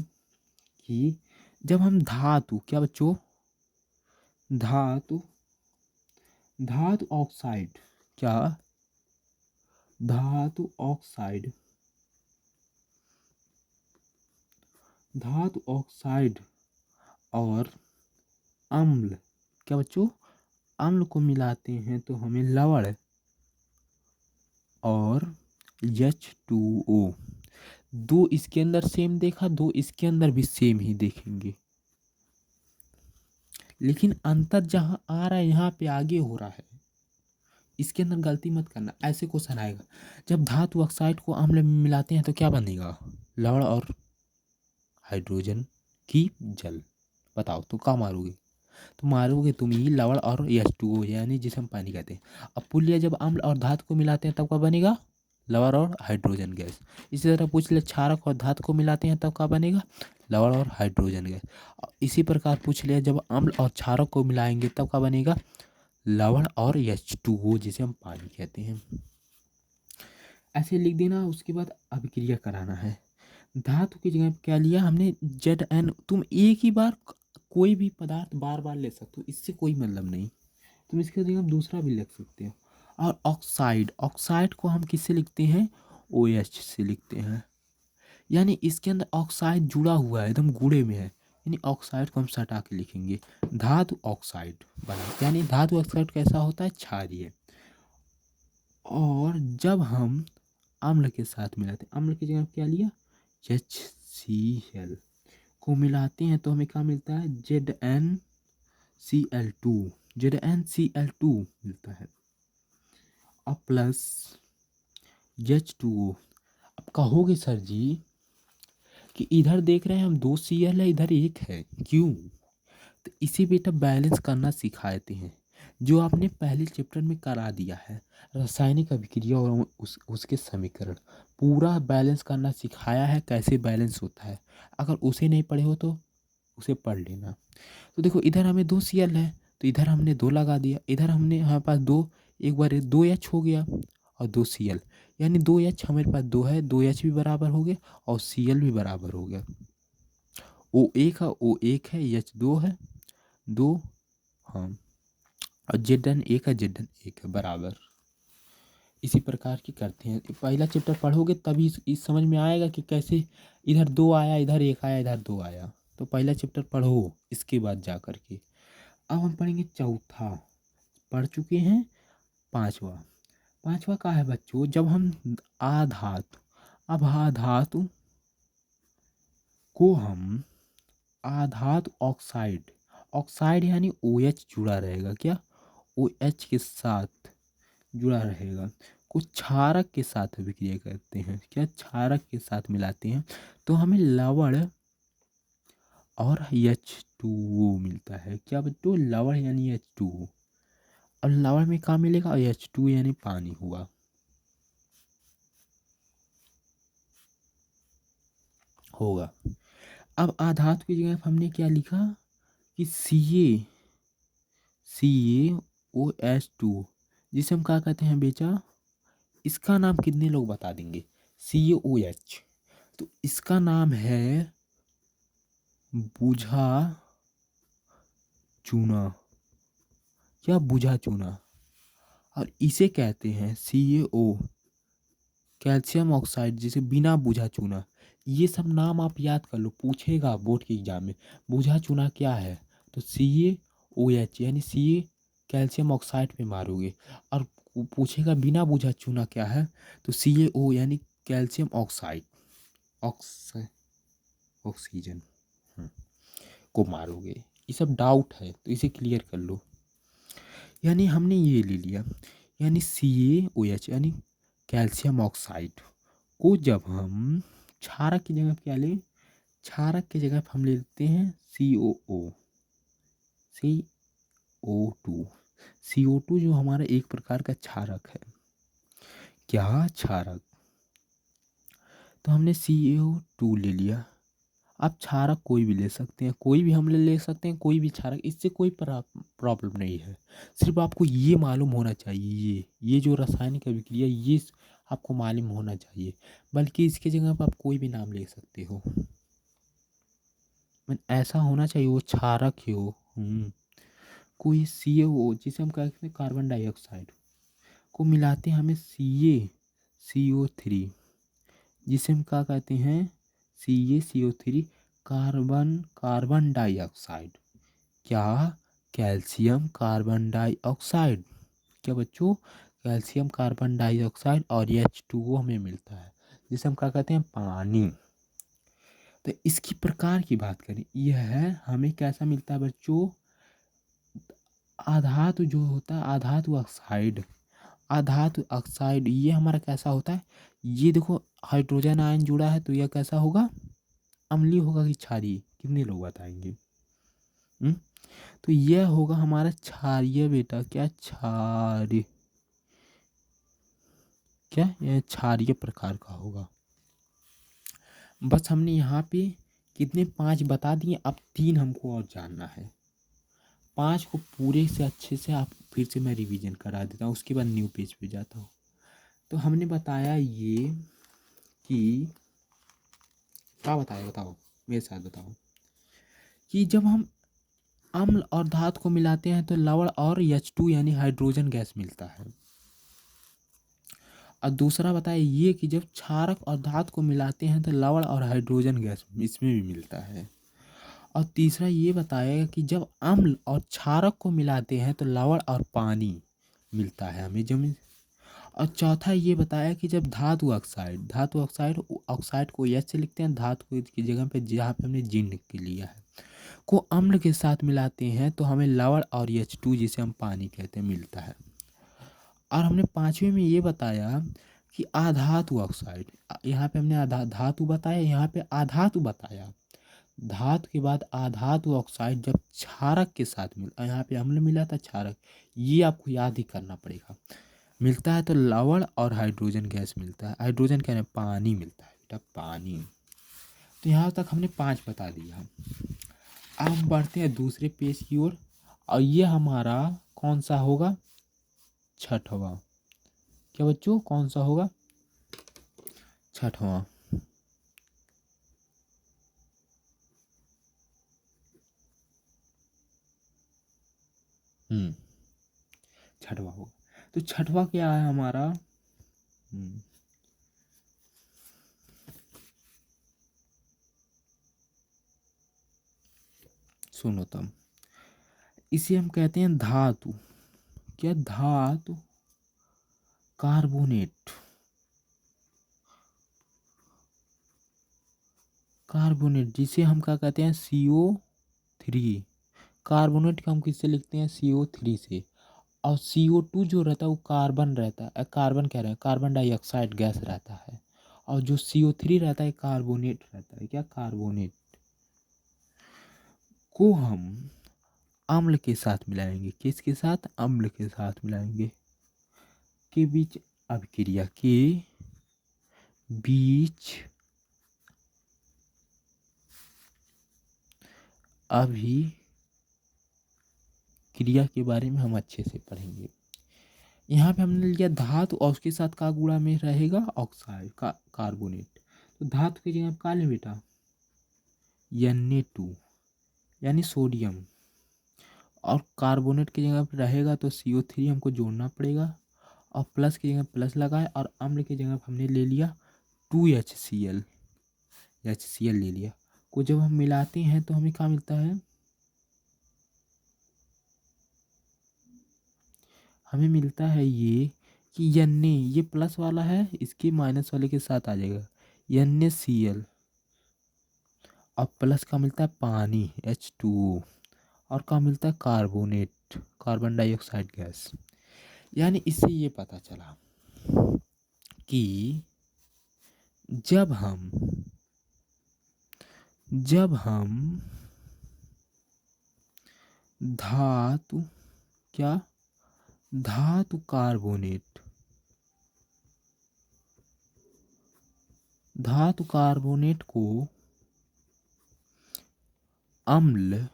कि जब हम धातु, क्या बच्चों, धातु ऑक्साइड, क्या, धातु ऑक्साइड और अम्ल, क्या बच्चों, अम्ल को मिलाते हैं तो हमें लवण और H2O, दो इसके अंदर सेम देखा, दो इसके अंदर भी सेम ही देखेंगे, लेकिन अंतर जहाँ आ रहा है यहाँ पे आगे हो रहा है। इसके अंदर गलती मत करना, ऐसे क्वेश्चन आएगा। जब धातु ऑक्साइड को अम्ल में मिलाते हैं तो क्या बनेगा, लवण और हाइड्रोजन की जल। बताओ तो क्या मारोगे, तो मारोगे तुम ही लवण और H2O, यानी जिसे हम पानी कहते हैं। अब पुलिया जब अम्ल और धातु को मिलाते हैं तब क्या बनेगा, लवण और हाइड्रोजन गैस। इसी तरह पूछ ले क्षारक और धातु को मिलाते हैं तब क्या बनेगा, लवण और हाइड्रोजन गैस। इसी प्रकार पूछ लिया जब अम्ल और क्षारक को मिलाएंगे तब क्या बनेगा, लवण और H2O, जिसे हम पानी कहते हैं। ऐसे लिख देना। उसके बाद अभिक्रिया कराना है। धातु की जगह क्या लिया हमने, Zn। तुम एक ही बार कोई भी पदार्थ बार बार ले सकते हो, इससे कोई मतलब नहीं। तुम इसके जगह दूसरा भी लिख सकते हो। और ऑक्साइड, ऑक्साइड को हम किससे लिखते हैं, OH से लिखते हैं। यानी इसके अंदर ऑक्साइड जुड़ा हुआ है, एकदम गूढ़े में है, यानी ऑक्साइड को हम सटा के लिखेंगे। धातु ऑक्साइड बना, यानी धातु ऑक्साइड कैसा होता है, क्षारीय। और जब हम अम्ल के साथ मिलाते हैं, अम्ल की जगह क्या लिया, HCl को मिलाते हैं तो हमें क्या मिलता है, ZnCl2, ZnCl2 मिलता है। अब प्लस H2O। अब कहोगे सर जी कि इधर देख रहे हैं हम 2 Cl है, इधर एक है, क्यों, तो इसे बेटा बैलेंस करना सिखाते हैं, जो आपने पहले चैप्टर में करा दिया है, रासायनिक अभिक्रिया और उसके समीकरण पूरा बैलेंस करना सिखाया है, कैसे बैलेंस होता है। अगर उसे नहीं पढ़े हो तो उसे पढ़ लेना। तो देखो इधर हमें 2 Cl है तो इधर हमने 2 लगा दिया, इधर हमने हमारे पास 2, एक बार 2H हो गया और 2 Cl, यानी 2H हमारे पास 2 है, 2H भी बराबर हो गया और Cl भी बराबर हो गया। O1 है, O1 है, H2 है 2, हाँ, और Zn1 है, Zn1 है, बराबर। इसी प्रकार की करते हैं। पहला चैप्टर पढ़ोगे तभी इस समझ में आएगा कि कैसे इधर 2 आया, इधर 1 आया, इधर 2 आया। तो पहला चैप्टर पढ़ो, इसके बाद जा कर के अब हम पढ़ेंगे चौथा। पढ़ चुके हैं पांचवा। पांचवा का है बच्चों, जब हम आधातु, अब आधातु को हम आधातु ऑक्साइड, ऑक्साइड यानी OH जुड़ा रहेगा, क्या OH के साथ जुड़ा रहेगा, कुछ क्षारक के साथ अभिक्रिया करते हैं, क्या क्षारक के साथ मिलाते हैं तो हमें लवण और H2O मिलता है। क्या बच्चों, लवण यानी H2O। और लवण में क्या मिलेगा, H2 यानी पानी हुआ। होगा। अब आधातु की जगह हमने क्या लिखा कि CaOH2, जिसे हम क्या कहते हैं बेटा, इसका नाम कितने लोग बता देंगे, CaOH, तो इसका नाम है बुझा चूना, क्या बुझा चूना। और इसे कहते हैं CaO, कैल्शियम ऑक्साइड, जिसे बिना बुझा चूना। ये सब नाम आप याद कर लो, पूछेगा बोर्ड के एग्जाम में बुझा चूना क्या है, तो CaOH यानी Ca कैल्शियम ऑक्साइड पे मारोगे। और पूछेगा बिना बुझा चूना क्या है, तो CaO यानी कैल्शियम ऑक्साइड, ऑक्सीजन को मारोगे। ये सब डाउट है तो इसे क्लियर कर लो। यानी हमने ये ले लिया, यानी CaOH यानी कैल्शियम ऑक्साइड को जब हम क्षारक की जगह क्या लें, क्षारक की जगह हम ले लेते हैं CO2। CO2 जो हमारा एक प्रकार का क्षारक है, क्या क्षारक, तो हमने CO2 ले लिया। आप क्षारक कोई भी ले सकते हैं, कोई भी हम ले सकते हैं, कोई भी क्षारक, इससे कोई प्रॉब्लम नहीं है। सिर्फ आपको ये मालूम होना चाहिए, ये जो रासायनिक अभिक्रिया ये आपको मालूम होना चाहिए, बल्कि इसके जगह पर आप कोई भी नाम ले सकते हो, ऐसा होना चाहिए वो क्षारक ही हो। कोई CaO, जिसे हम कहते हैं कार्बन डाइऑक्साइड को मिलाते हैं हमें CaCO3, जिसे हम क्या कहते हैं CaCO3 कार्बन डाइऑक्साइड। क्या? Calcium carbon dioxide. क्या बच्चों? कैल्शियम कार्बन डाइऑक्साइड और H2O हमें मिलता है, जिसे हम क्या कहते हैं? पानी। तो इसकी प्रकार की बात करें, यह है हमें कैसा मिलता है बच्चों? आधातु जो होता है, आधातु ऑक्साइड। आधातु ऑक्साइड ये हमारा कैसा होता है? ये देखो हाइड्रोजन आयन जुड़ा है, तो यह कैसा होगा? अम्लीय होगा कि क्षारीय? कितने लोग बताएंगे? हम्म तो यह होगा हमारा क्षारीय बेटा। क्या? क्षारीय। क्या? यह क्षारीय प्रकार का होगा। बस हमने यहाँ पे कितने? 5 बता दिए। अब 3 हमको और जानना है। 5 को पूरे से अच्छे से आप फिर से मैं रिवीजन करा देता हूँ, उसके बाद न्यू पेज पे जाता हूँ। तो हमने बताया ये कि क्या बताया? बताओ, मेरे साथ बताओ। कि जब हम अम्ल और धातु को मिलाते हैं तो लवण और H2 यानी हाइड्रोजन गैस मिलता है। और दूसरा बताया ये कि जब क्षारक और धातु को मिलाते हैं तो लवण और हाइड्रोजन गैस इसमें भी मिलता है। और तीसरा ये बताया कि जब अम्ल और क्षारक को मिलाते हैं तो लवण और पानी मिलता है हमें जमीन। और चौथा ये बताया कि जब धातु ऑक्साइड ऑक्साइड को H से लिखते हैं, धातु की जगह पे जहाँ पे हमने जिंक के लिया है, को अम्ल के साथ मिलाते हैं तो हमें लवण और H2 जिसे हम पानी कहते हैं मिलता है। और हमने 5वें में ये बताया कि आधातु ऑक्साइड, यहाँ पे हमने धातु बताया, यहाँ पे आधातु बताया। धातु के बाद आधातु ऑक्साइड जब क्षारक के साथ मिला, यहाँ पे अम्ल मिला था, क्षारक, ये आपको याद ही करना पड़ेगा, मिलता है तो लवण और हाइड्रोजन गैस मिलता है। हाइड्रोजन क्या है? पानी मिलता है बेटा, पानी। तो यहाँ तक हमने 5 बता दिया। अब हम बढ़ते हैं दूसरे पेज की ओर, और ये हमारा कौन सा होगा? छठवां। क्या बच्चों? कौन सा होगा? छठवां। छठवां होगा। तो छठवां क्या है हमारा? सुनो तब, इसे हम कहते हैं धातु। क्या? धातु कार्बोनेट। कार्बोनेट जिसे हम क्या कहते हैं? CO3। कार्बोनेट को हम किससे लिखते हैं? CO3 से। और CO2 जो रहता है वो कार्बन रहता है, कार्बन कह रहे हैं, कार्बन डाइऑक्साइड गैस रहता है। और जो CO3 रहता है कार्बोनेट रहता है। क्या? कार्बोनेट को हम अम्ल के साथ मिलाएंगे। किसके साथ? अम्ल के साथ मिलाएंगे। के बीच अभिक्रिया के बीच अभिक्रिया के बारे में हम अच्छे से पढ़ेंगे। यहाँ पे हमने लिया धातु और उसके साथ का गुणा में रहेगा ऑक्साइड का कार्बोनेट। तो धातु की जगह का लें बेटा? Na2 यानी सोडियम। और कार्बोनेट की जगह पे रहेगा तो CO3 हमको जोड़ना पड़ेगा, और प्लस की जगह प्लस लगाए, और अम्ल की जगह हमने ले लिया 2HCl। HCl ले लिया। को जब हम मिलाते हैं तो हमें क्या मिलता है? हमें मिलता है ये कि Na, ये प्लस वाला है, इसके माइनस वाले के साथ आ जाएगा NaCl। और प्लस का मिलता है पानी H2O, और का मिलता है कार्बोनेट, कार्बन डाइऑक्साइड गैस। यानी इससे ये पता चला कि जब हम धातु, क्या? धातु कार्बोनेट को अम्ल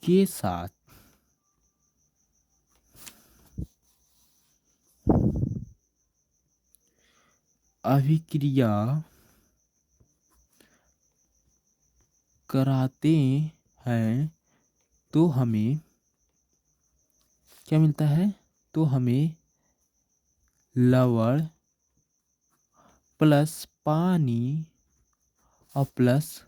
के साथ अभिक्रिया कराते हैं तो हमें क्या मिलता है? तो हमें लवण प्लस पानी और प्लस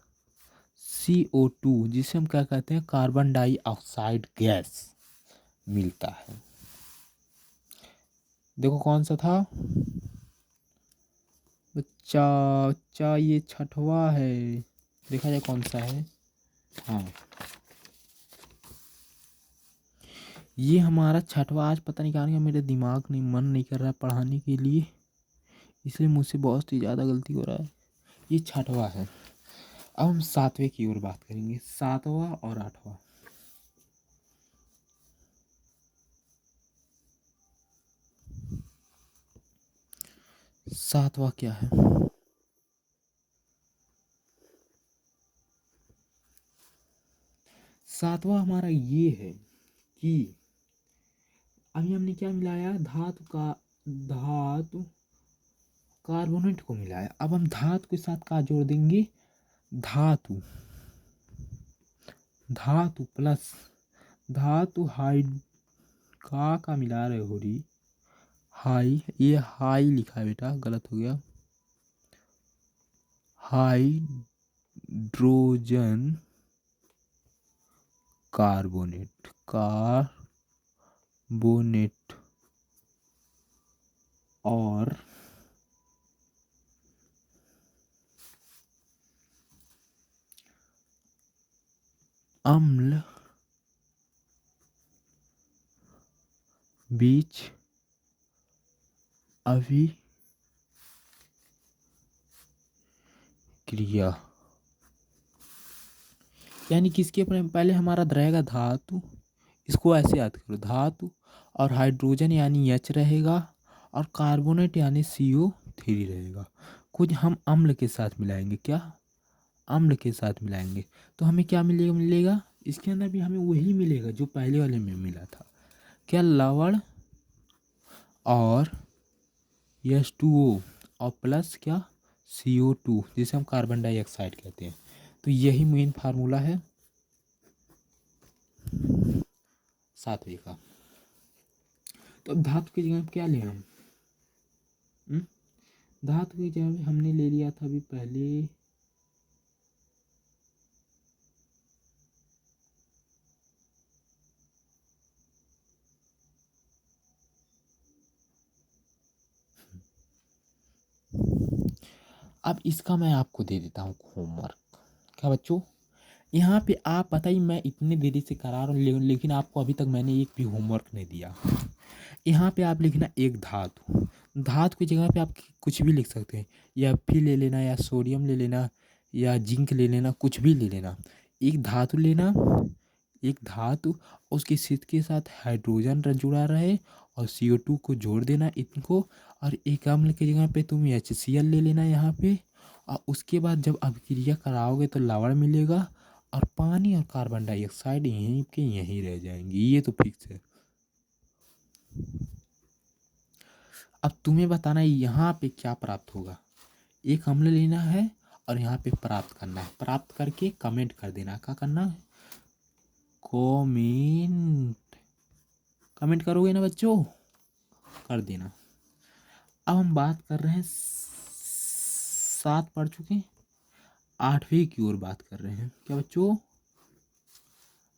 CO2 जिसे हम क्या कहते हैं कार्बन डाइऑक्साइड गैस मिलता है। देखो कौन सा था बच्चा, बच्चा ये छठवा है, देखा जाए कौन सा है। हाँ ये हमारा छठवा, आज पता नहीं क्या मेरे दिमाग नहीं मन नहीं कर रहा है पढ़ाने के लिए, इसलिए मुझसे बहुत ही ज़्यादा गलती हो रहा है। ये छठवा है। अब हम सातवें की ओर बात करेंगे, सातवां और आठवां। सातवां क्या है, सातवां हमारा ये है कि अभी हमने क्या मिलाया, धातु कार्बोनेट को मिलाया। अब हम धातु के साथ क्या जोड़ देंगे, धातु, धातु प्लस धातु हाइड का मिला रहे हो रही हाई, ये हाई लिखा है बेटा, गलत हो गया, हाइड्रोजन कार्बोनेट, कार्बोनेट और अम्ल बीच अभिक्रिया, यानी किसके पहले हमारा रहेगा धातु, इसको ऐसे याद करो, धातु और हाइड्रोजन यानी H रहेगा और कार्बोनेट यानी CO3 रहेगा। कुछ हम अम्ल के साथ मिलाएंगे, क्या अम्ल के साथ मिलाएंगे तो हमें क्या मिलेगा, इसके अंदर भी हमें वही मिलेगा जो पहले वाले में मिला था, क्या लवण और H2O और प्लस क्या CO2 जिसे हम कार्बन डाइऑक्साइड कहते हैं। तो यही मेन फार्मूला है सातवें का। तो अब धातु की जगह क्या ले हम, धातु की जगह हमने ले लिया था अभी पहले अब इसका मैं आपको दे देता हूँ होमवर्क। क्या बच्चों, यहाँ पे आप पता ही मैं इतने देरी से करा रहा हूँ लेकिन आपको अभी तक मैंने एक भी होमवर्क नहीं दिया। यहाँ पे आप लिखना एक धातु, धातु की जगह पे आप कुछ भी लिख सकते हैं, या Fe ले लेना या सोडियम ले लेना या जिंक ले लेना, कुछ भी ले लेना। एक धातु लेना, एक धातु उसकी स्थिति के साथ हाइड्रोजन जुड़ा रहे और CO2 को जोड़ देना इनको, और एक अम्ल की जगह पे तुम HCl ले लेना यहाँ पे, और उसके बाद जब अभिक्रिया कराओगे तो लवण मिलेगा और पानी और कार्बन डाइऑक्साइड यहीं के यहीं रह जाएंगे, ये तो फिक्स है। अब तुम्हें बताना है यहाँ पे क्या प्राप्त होगा, एक अम्ल लेना है और यहाँ पे प्राप्त करना है, प्राप्त करके कमेंट कर देना, क्या करना है कमेंट करोगे ना बच्चों, कर देना। अब हम बात कर रहे हैं, सात पढ़ चुके हैं, आठवीं की ओर बात कर रहे हैं, क्या बच्चों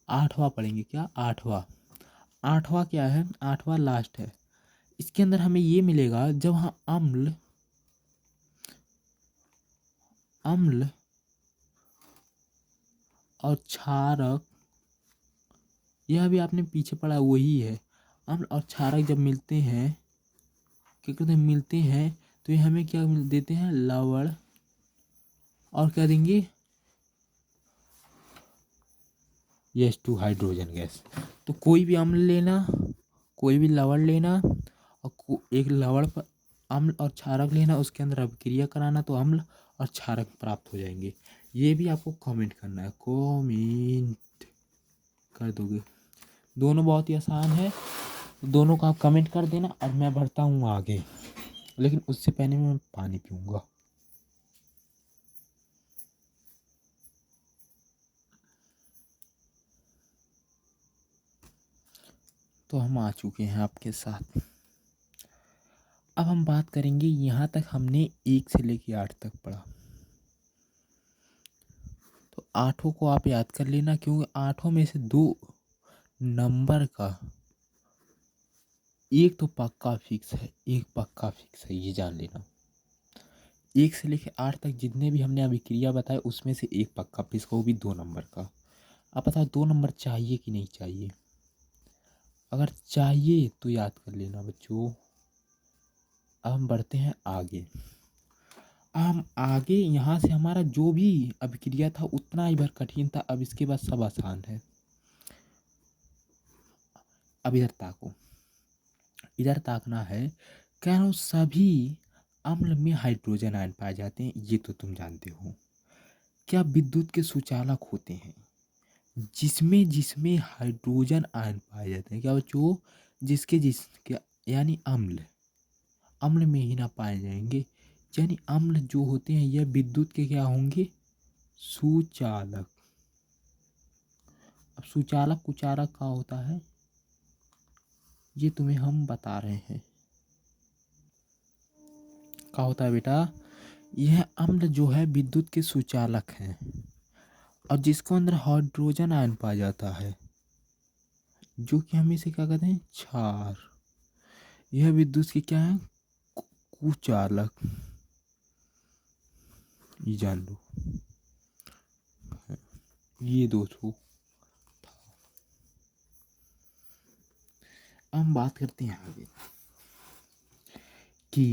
आठवां पढ़ेंगे, क्या आठवां, आठवां क्या है, आठवां लास्ट है। इसके अंदर हमें ये मिलेगा जब हम अम्ल अम्ल और क्षारक, यह भी आपने पीछे पढ़ा वही है, अम्ल और क्षारक जब मिलते हैं, क्या कहते हैं मिलते हैं, तो ये हमें क्या देते हैं लवण, और क्या देंगे H2 हाइड्रोजन गैस। तो कोई भी अम्ल लेना, कोई भी लवण लेना और एक लवण पर अम्ल और क्षारक लेना, उसके अंदर अभिक्रिया कराना तो अम्ल और क्षारक प्राप्त हो जाएंगे। ये भी आपको कमेंट करना है, कमेंट कर दोगे, दोनों बहुत ही आसान है, दोनों का आप कमेंट कर देना। और मैं बढ़ता हूँ आगे, लेकिन उससे पहले मैं पानी पीऊँगा। तो हम आ चुके हैं आपके साथ। अब हम बात करेंगे, यहाँ तक हमने 1 से लेकर 8 तक पढ़ा। आठों को आप याद कर लेना, क्योंकि आठों में से 2 नंबर का एक तो पक्का फिक्स है, एक पक्का फिक्स है, ये जान लेना। 1 से लेकर 8 तक जितने भी हमने अभिक्रिया बताए उसमें से एक पक्का फिक्स का, वो भी 2 नंबर का। आप बताओ 2 नंबर चाहिए कि नहीं चाहिए? अगर चाहिए तो याद कर लेना बच्चों। अब हम बढ़ते हैं आगे। हम आगे यहाँ से हमारा जो भी अभिक्रिया था उतना ही भर कठिन था, अब इसके बाद सब आसान है। अब इधर ताको, इधर ताकना है। कह रहा हूँ सभी अम्ल में हाइड्रोजन आयन पाए जाते हैं, ये तो तुम जानते हो। क्या विद्युत के सुचालक होते हैं जिसमें जिसमें हाइड्रोजन आयन पाए जाते हैं? क्या बच्चों? जिसके यानी अम्ल, अम्ल में ही ना पाए जाएंगे, यानी अम्ल जो होते हैं यह विद्युत के क्या होंगे? सुचालक। अब सुचालक कुचालक का होता है, ये तुम्हें हम बता रहे हैं। क्या होता है बेटा? यह अम्ल जो है विद्युत के सुचालक हैं, और जिसको अंदर हाइड्रोजन आयन पाया जाता है, जो कि हम इसे क्या कहते हैं? क्षार। यह विद्युत के क्या है? कुचालक। ये जान लो, ये दो ठो। हम बात करते हैं आगे कि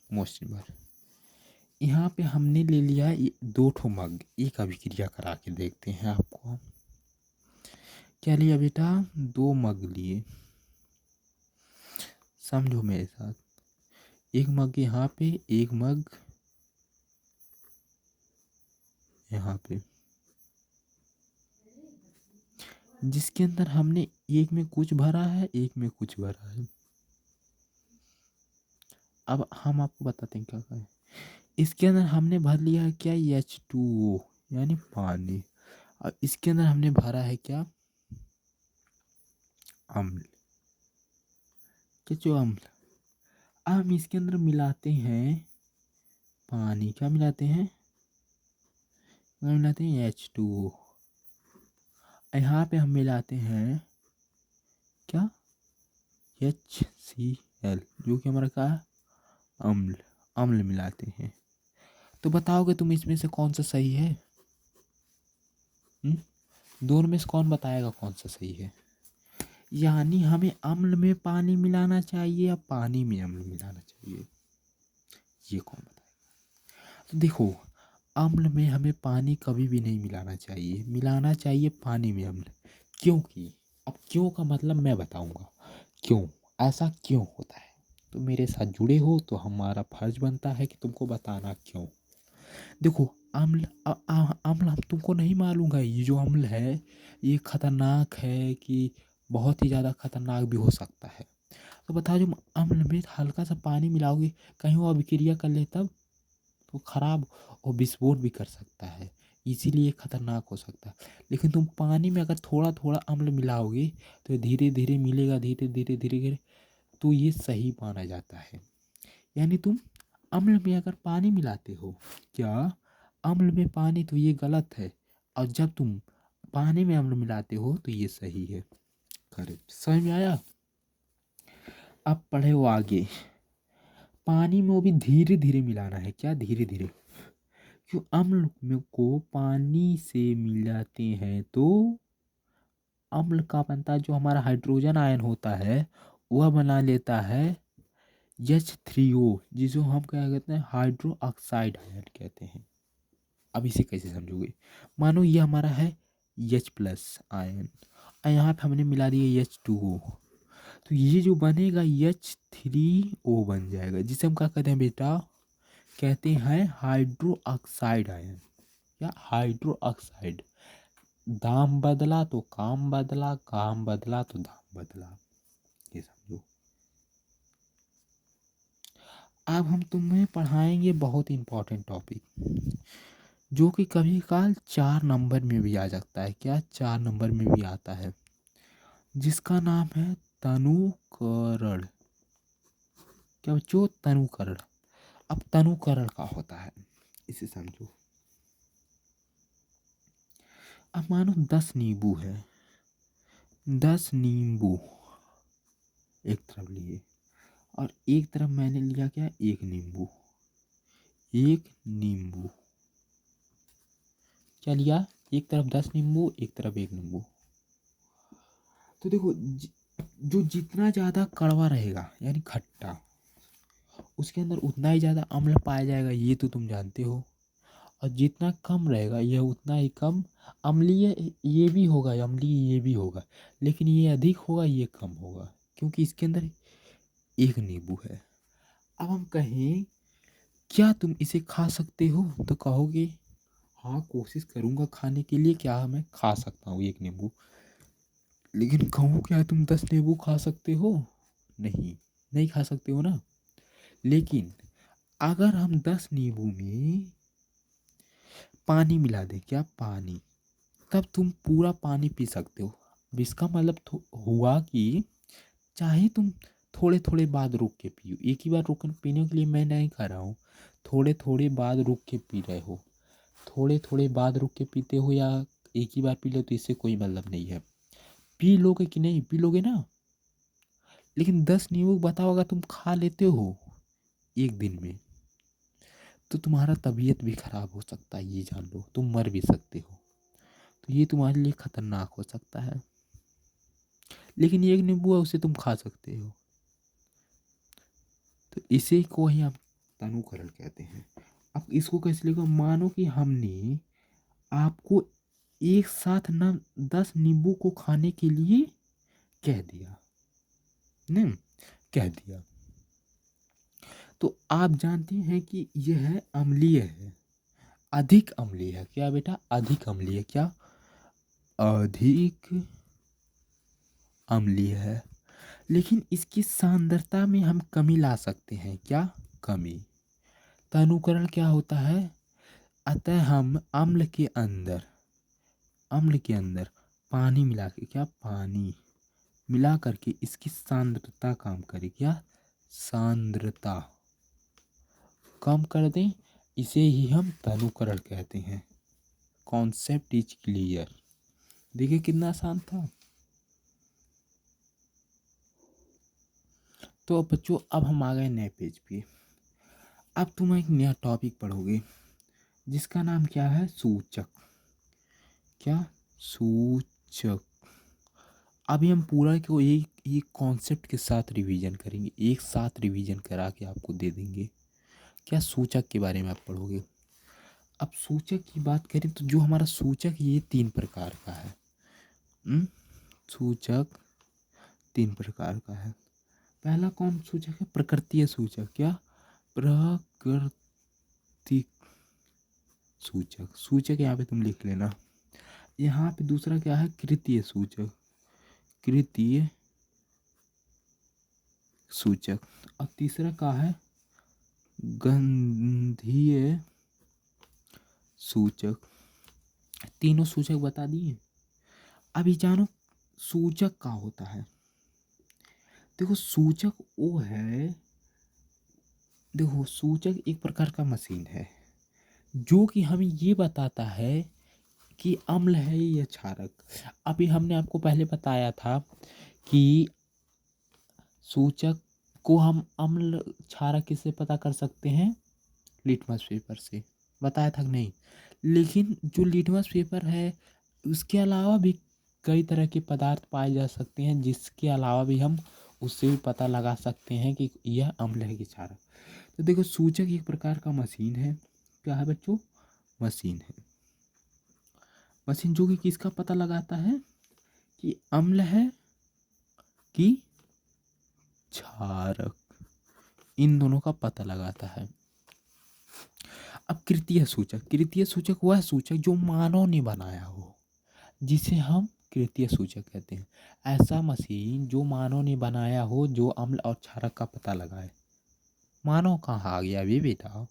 मोस्ट बार यहाँ पे हमने ले लिया 2 ठो मग, एक अभिक्रिया करा के देखते हैं आपको। क्या लिया बेटा? 2 मग लिए, समझो मेरे साथ। एक मग यहाँ पे, एक मग यहाँ पे, जिसके अंदर हमने एक में कुछ भरा है, एक में कुछ भरा है। अब हम आपको बताते हैं क्या करें। इसके अंदर हमने भर लिया है क्या? H2O यानी पानी। और इसके अंदर हमने भरा है क्या? अम्ल। क्या जो अम्ल, अब हम इसके अंदर मिलाते हैं पानी। क्या मिलाते हैं? मिलाते हैं H2O। यहाँ पे हम मिलाते हैं क्या? HCl, जो कि हमारा क्या है? अम्ल। अम्ल मिलाते हैं। तो बताओगे तुम इसमें से कौन सा सही है? दोनों में से कौन बताएगा कौन सा सही है? यानी हमें अम्ल में पानी मिलाना चाहिए या पानी में अम्ल मिलाना चाहिए? ये कौन बताएगा? तो देखो, अम्ल में हमें पानी कभी भी नहीं मिलाना चाहिए, मिलाना चाहिए पानी में अम्ल। क्योंकि अब क्यों का मतलब मैं बताऊंगा क्यों, ऐसा क्यों होता है। तो मेरे साथ जुड़े हो तो हमारा फर्ज बनता है कि तुमको बताना क्यों। देखो, अम्ल अम्ल हम तुमको नहीं मालूम है, ये जो अम्ल है ये खतरनाक है कि बहुत ही ज़्यादा खतरनाक भी हो सकता है। तो बताओ, जो अम्ल में हल्का सा पानी मिलाओगे, कहीं वो अभिक्रिया कर ले तब तो खराब और विस्फोट भी कर सकता है, इसीलिए खतरनाक हो सकता है। लेकिन तुम पानी में अगर थोड़ा थोड़ा अम्ल मिलाओगे तो धीरे धीरे मिलेगा, धीरे धीरे धीरे धीरे, तो ये सही माना जाता है। यानी तुम अम्ल में अगर पानी मिलाते हो, क्या अम्ल में पानी, तो ये गलत है। और जब तुम पानी में अम्ल मिलाते हो तो ये सही है। करेक्ट, समझ में आया? अब पढ़े हो आगे। पानी में वो भी धीरे धीरे मिलाना है। क्या धीरे धीरे? क्यों? अम्ल में को पानी से मिलाते हैं तो अम्ल का बनता, जो हमारा हाइड्रोजन आयन होता है वह बना लेता है H3O, जिसको हम क्या कहते हैं? हाइड्रो ऑक्साइड आयन कहते हैं। अब इसे कैसे समझोगे? मानो ये हमारा है H+ आयन, और यहाँ पे हमने मिला दिया H2O, तो ये जो बनेगा H3O बन जाएगा, जिसे हम क्या कहते हैं बेटा? कहते हैं हाइड्रो ऑक्साइड आयन या हाइड्रो ऑक्साइड। दाम बदला तो काम बदला, काम बदला तो दाम बदला, ये समझो। अब हम तुम्हें पढ़ाएंगे बहुत इंपॉर्टेंट टॉपिक, जो कि कभी काल 4 नंबर में भी आ सकता है। क्या? 4 नंबर में भी आता है, जिसका नाम है तनुकरण। क्या बच्चों? तनुकरण। अब तनुकरण का होता है, इसे समझो। अब मानो 10 नींबू है, 10 नींबू एक तरफ लिए और एक तरफ मैंने लिया क्या, एक नींबू। एक नींबू क्या लिया, एक तरफ 10 नींबू, एक तरफ एक नींबू। तो देखो जो जितना ज़्यादा कड़वा रहेगा यानी खट्टा, उसके अंदर उतना ही ज़्यादा अम्ल पाया जाएगा, ये तो तुम जानते हो। और जितना कम रहेगा यह उतना ही कम अम्लीय ये भी होगा, अम्लीय ये भी होगा, लेकिन ये अधिक होगा ये कम होगा, क्योंकि इसके अंदर एक नींबू है। अब हम कहें क्या तुम इसे खा सकते हो, तो कहोगे हाँ कोशिश करूँगा खाने के लिए, क्या मैं खा सकता हूँ एक नींबू। लेकिन कहूँ क्या तुम 10 नींबू खा सकते हो, नहीं, नहीं खा सकते हो ना। लेकिन अगर हम 10 नींबू में पानी मिला दें, क्या पानी, तब तुम पूरा पानी पी सकते हो। अब इसका मतलब हुआ कि चाहे तुम थोड़े थोड़े बाद रुक के पियो, एक ही बार रुक पीने के लिए मैं नहीं कह रहा हूँ, थोड़े थोड़े बाद रुक के पी रहे हो, थोड़े थोड़े बाद रुक के पीते हो या एक ही बार पी लो, तो इससे कोई मतलब नहीं है। पी लोगे कि नहीं, पी लोगे ना। लेकिन 10 नींबू बताओ अगर तुम खा लेते हो एक दिन में, तो तुम्हारा तबीयत भी खराब हो सकता है, ये जान लो, तुम मर भी सकते हो। तो ये तुम्हारे लिए खतरनाक हो सकता है। लेकिन ये एक नींबू है, उसे तुम खा सकते हो। तो इसे को ही हम तनुकरण कहते हैं। अब इसको कैसे लिखो, मानो कि हमने आपको एक साथ न 10 नींबू को खाने के लिए कह दिया, न कह दिया, तो आप जानते हैं कि यह अम्लीय है, अधिक अम्लीय है। क्या बेटा, अधिक अम्लीय, क्या अधिक अम्लीय है। लेकिन इसकी सांद्रता में हम कमी ला सकते हैं, क्या कमी। तनुकरण क्या होता है, अतः हम अम्ल के अंदर पानी मिला के, क्या पानी मिला करके इसकी सांद्रता कम करें, क्या सांद्रता कम कर दें, इसे ही हम तनुकरण कहते हैं। Concept is clear. देखिए कितना आसान था। तो बच्चों अब हम आ गए नए पेज पे। अब तुम एक नया टॉपिक पढ़ोगे जिसका नाम क्या है, सूचक। क्या, सूचक। अभी हम पूरा को एक कॉन्सेप्ट के साथ रिवीजन करेंगे, एक साथ रिवीजन करा के आपको दे देंगे। क्या, सूचक के बारे में आप पढ़ोगे। अब सूचक की बात करें तो जो हमारा सूचक ये 3 प्रकार का है। सूचक 3 प्रकार का है। पहला कौन सूचक है, प्रकृतीय सूचक। क्या, प्राकृतिक सूचक। सूचक यहाँ पे तुम लिख लेना। यहाँ पे दूसरा क्या है, कृतीय सूचक। कृतीय सूचक। अब तीसरा क्या है, गंधीय सूचक। तीनों सूचक बता दिए। अभी जानो सूचक क्या होता है। देखो सूचक वो है, देखो सूचक एक प्रकार का मशीन है जो कि हमें ये बताता है कि अम्ल है या क्षारक। अभी हमने आपको पहले बताया था कि सूचक को हम अम्ल क्षारक किससे पता कर सकते हैं, लिटमस पेपर से। बताया था कि नहीं। लेकिन जो लिटमस पेपर है उसके अलावा भी कई तरह के पदार्थ पाए जा सकते हैं, जिसके अलावा भी हम उससे भी पता लगा सकते हैं कि यह अम्ल है कि क्षारक। तो देखो सूचक एक प्रकार का मशीन है। क्या है बच्चों, मशीन है। मशीन जो कि किसका पता लगाता है कि अम्ल है कि क्षारक, इन दोनों का पता लगाता है। अब कृतीय सूचक। कृतीय सूचक वह सूचक जो मानव ने बनाया हो, जिसे हम कृतीय सूचक कहते हैं। ऐसा मशीन जो मानव ने बनाया हो, जो अम्ल और क्षारक का पता लगाए। मानव कहाँ आ गया अभी बेटा,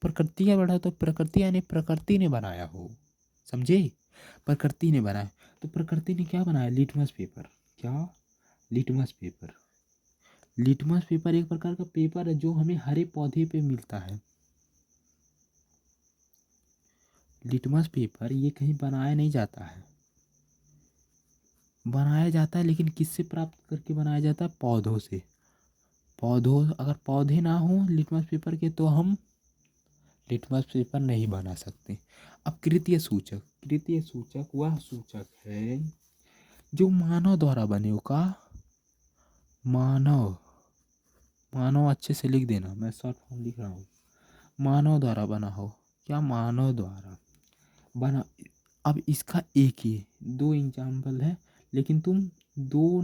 प्रकृति का बढ़ा, तो प्रकृति यानी प्रकृति ने बनाया हो, समझे। प्रकृति ने बनाया, तो प्रकृति ने क्या बनाया, लिटमस पेपर। क्या, लिटमस पेपर। लिटमस पेपर एक प्रकार का पेपर है जो हमें हरे पौधे पे मिलता है। लिटमस पेपर ये कहीं बनाया नहीं जाता है, बनाया जाता है लेकिन किससे प्राप्त करके बनाया जाता है? पौधों से। पौधों, अगर पौधे ना हो लिटमस पेपर के तो हम लिटमस पेपर नहीं बना सकते। अब कृतीय सूचक, कृतीय सूचक वह सूचक है जो मानव द्वारा बने हो। का मानव, मानव अच्छे से लिख देना, मैं शॉर्ट फॉर्म लिख रहा हूँ। मानव द्वारा बना हो। क्या? मानव द्वारा बना। अब इसका एक ही दो एग्जाम्पल है, लेकिन तुम दो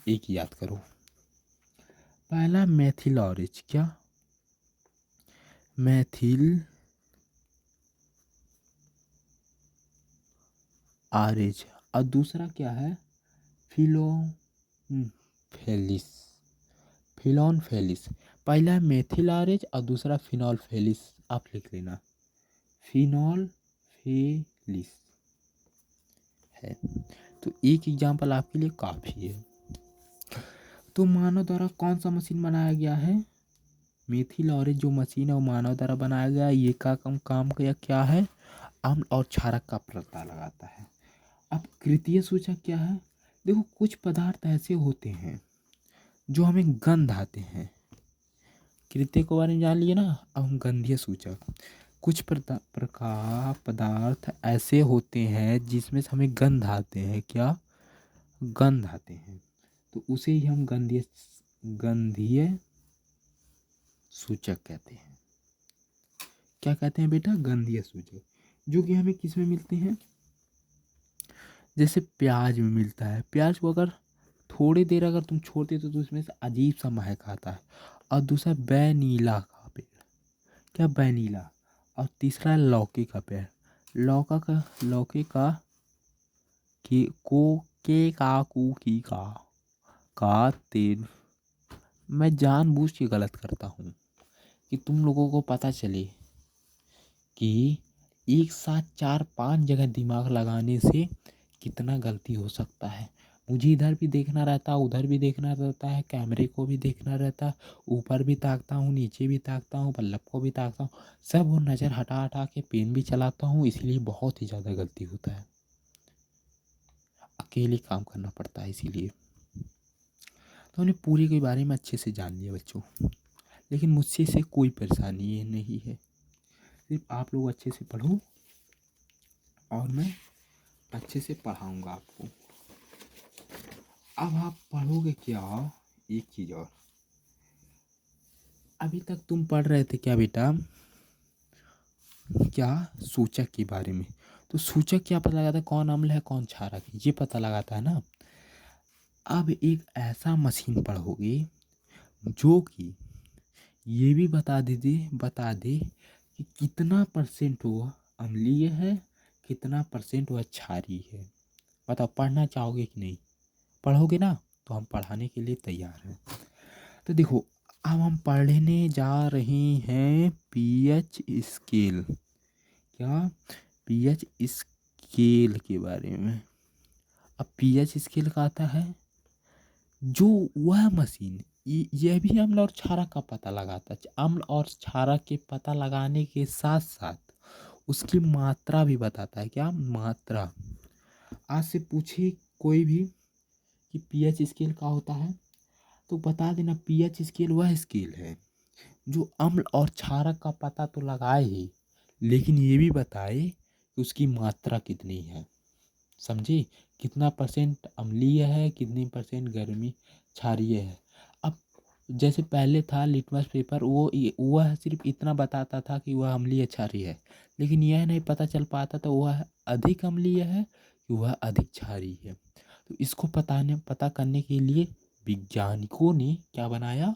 एक ही याद करो। पहला मैथिल ऑरेंज। क्या? मैथिल ऑरेंज। और दूसरा क्या है? फिलोफेलिस। फिलोनफेलिस। पहला है मेथिल ऑरेंज और दूसरा फिनोलफेलिस। आप लिख लेना, फिनोलफेलिस है। तो एक एग्जाम्पल आपके लिए काफ़ी है। तो मानव द्वारा कौन सा मशीन बनाया गया है? मेथिल ऑरेंज जो मशीन है वो मानव द्वारा बनाया गया है। ये का काम क्या है? अम्ल और क्षारक का पता लगाता है। अब कृतीय सूचक क्या है? देखो, कुछ पदार्थ ऐसे होते हैं जो हमें गंध आते हैं। कृत्य के बारे में जान लिए ना। अब हम गंधीय सूचक, कुछ प्रकार पदार्थ ऐसे होते हैं जिसमें से हमें गंध आते हैं। क्या? गंध आते हैं, तो उसे ही हम गंधीय सूचक कहते हैं। क्या कहते हैं बेटा? गंधीय सूचक, जो कि हमें किस में मिलते हैं? जैसे प्याज में मिलता है। प्याज को अगर थोड़ी देर अगर तुम छोड़ते तो उसमें से अजीब सा महक आता है। और दूसरा वैनीला का पेड़। क्या? वैनीला। और तीसरा लौकी का पेड़। लौकी का की को के का कू की का तेल। मैं जानबूझ के गलत करता हूँ कि तुम लोगों को पता चले कि एक साथ 4-5 जगह दिमाग लगाने से कितना गलती हो सकता है। मुझे इधर भी देखना रहता है, उधर भी देखना रहता है, कैमरे को भी देखना रहता है, ऊपर भी ताकता हूँ, नीचे भी ताकता हूँ, बल्लभ को भी ताकता हूँ, सब वो नज़र हटा हटा के पेन भी चलाता हूँ, इसलिए बहुत ही ज़्यादा गलती होता है। अकेले काम करना पड़ता है इसीलिए। तो हमने पूरे के बारे में अच्छे से जान लिया बच्चों, लेकिन मुझसे से कोई परेशानी ये नहीं है। सिर्फ आप लोग अच्छे से पढ़ो और मैं अच्छे से पढ़ाऊँगा आपको। अब आप पढ़ोगे क्या? एक चीज़ और, अभी तक तुम पढ़ रहे थे क्या बेटा? क्या? सूचक के बारे में। तो सूचक क्या पता लगाता है? कौन अम्ल है कौन क्षारक है, ये पता लगाता है ना। अब एक ऐसा मशीन पढ़ोगे जो कि ये भी बता दे कि कितना परसेंट वो अम्लीय है, कितना परसेंट वह क्षारीय है। बताओ, पढ़ना चाहोगे कि नहीं? पढ़ोगे ना? तो हम पढ़ाने के लिए तैयार हैं। तो देखो, अब हम पढ़ने जा रहे हैं पीएच स्केल। क्या? पीएच स्केल के बारे में। अब पीएच स्केल का आता है जो वह मशीन, यह भी अम्ल और क्षारक का पता लगाता है। अम्ल और क्षारक के पता लगाने के साथ साथ उसकी मात्रा भी बताता है। क्या? मात्रा। आज से पूछे कोई भी कि पीएच स्केल क्या होता है, तो बता देना पीएच स्केल वह स्केल है जो अम्ल और क्षारक का पता तो लगाए ही, लेकिन ये भी बताए कि उसकी मात्रा कितनी है। समझे? कितना परसेंट अम्लीय है, कितनी परसेंट गर्मी क्षारीय है। अब जैसे पहले था लिटमस पेपर, वह सिर्फ इतना बताता था कि वह अम्लीय क्षारीय है, लेकिन यह नहीं पता चल पाता तो वह अधिक अम्लीय है कि वह अधिक क्षारीय है। तो इसको पता करने के लिए वैज्ञानिकों ने क्या बनाया?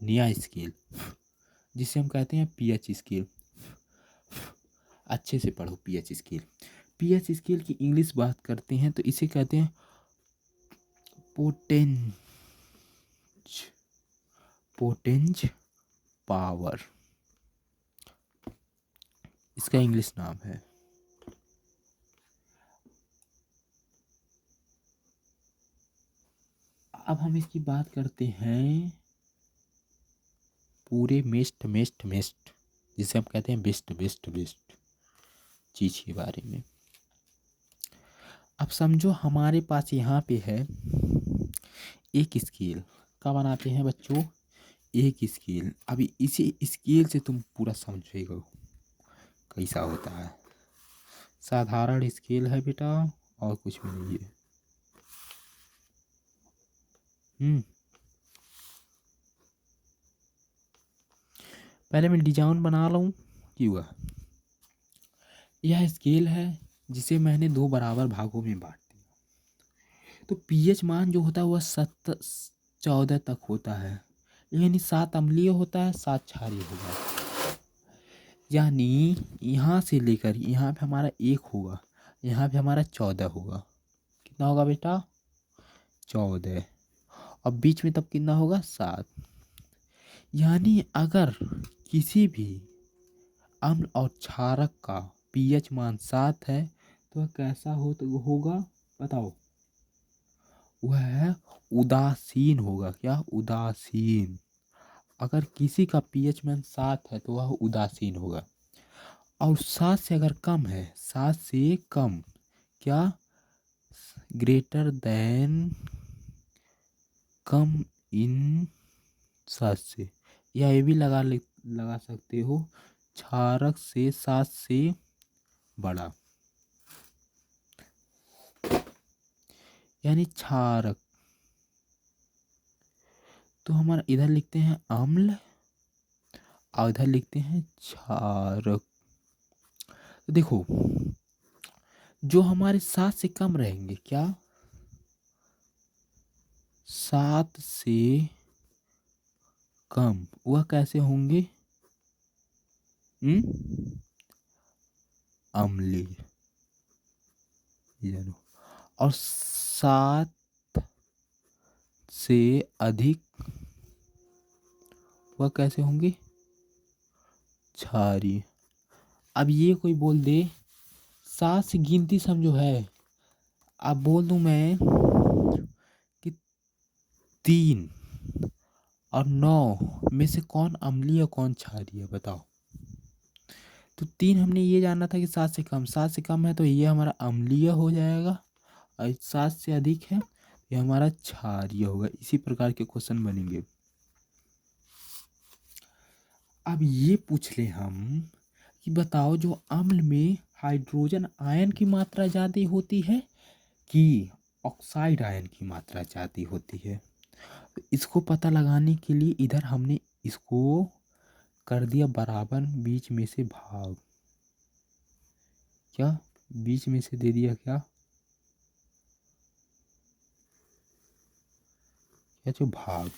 नया स्केल, जिसे हम कहते हैं पीएच स्केल। अच्छे से पढ़ो पीएच स्केल। पीएच स्केल की इंग्लिश बात करते हैं तो इसे कहते हैं पोटेंज पावर, इसका इंग्लिश नाम है। अब हम इसकी बात करते हैं पूरे मेस्ट मेस्ट मेस्ट जिसे हम कहते हैं बेस्ट बेस्ट बेस्ट चीज़ के बारे में। अब समझो हमारे पास यहाँ पे है एक स्केल। का बनाते हैं बच्चों? एक स्केल। अभी इसी स्केल से तुम पूरा समझेगा कैसा होता है। साधारण स्केल है बेटा, और कुछ भी नहीं है। पहले मैं डिजाइन बना लूँ कि हुआ। यह स्केल है जिसे मैंने 2 बराबर भागों में बांट दिया। तो पीएच मान जो होता है वह 14 तक होता है, यानी 7 अम्लीय होता है, 7 क्षारीय होगा। यानी यहाँ से लेकर यहाँ पे हमारा 1 होगा, यहाँ पे हमारा 14 होगा। कितना होगा बेटा? 14। और बीच में तब कितना होगा? 7। यानी अगर किसी भी अम्ल और क्षारक का पीएच मान 7 है तो वह कैसा होगा बताओ? वह उदासीन होगा। क्या? उदासीन। अगर किसी का पीएच मान 7 है तो वह उदासीन होगा। और 7 से अगर कम है, 7 से कम, क्या? ग्रेटर देन, कम इन 7 से, या ये भी लगा सकते हो क्षारक से 7 से बड़ा, यानी क्षारक। तो हमारा इधर लिखते हैं अम्ल और इधर लिखते हैं क्षारक। तो देखो जो हमारे 7 से कम रहेंगे, क्या? 7 से कम, वह कैसे होंगे? अम्लीय। और 7 से अधिक वह कैसे होंगे? क्षारीय। अब ये कोई बोल दे 7 से गिनती समझो है, अब बोल दूं मैं कि 3 और 9 में से कौन अम्लीय और कौन क्षारीय, बताओ? तो 3 हमने ये जाना था कि 7 से कम, 7 से कम है तो ये हमारा अम्लीय हो जाएगा, और 7 से अधिक है ये हमारा क्षारीय होगा। इसी प्रकार के क्वेश्चन बनेंगे। अब ये पूछ ले हम कि बताओ जो अम्ल में हाइड्रोजन आयन की मात्रा ज़्यादा होती है कि ऑक्साइड आयन की मात्रा ज़्यादा होती है? तो इसको पता लगाने के लिए इधर हमने इसको कर दिया बराबर, बीच में से भाग। क्या? बीच में से दे दिया क्या? क्या जो भाग।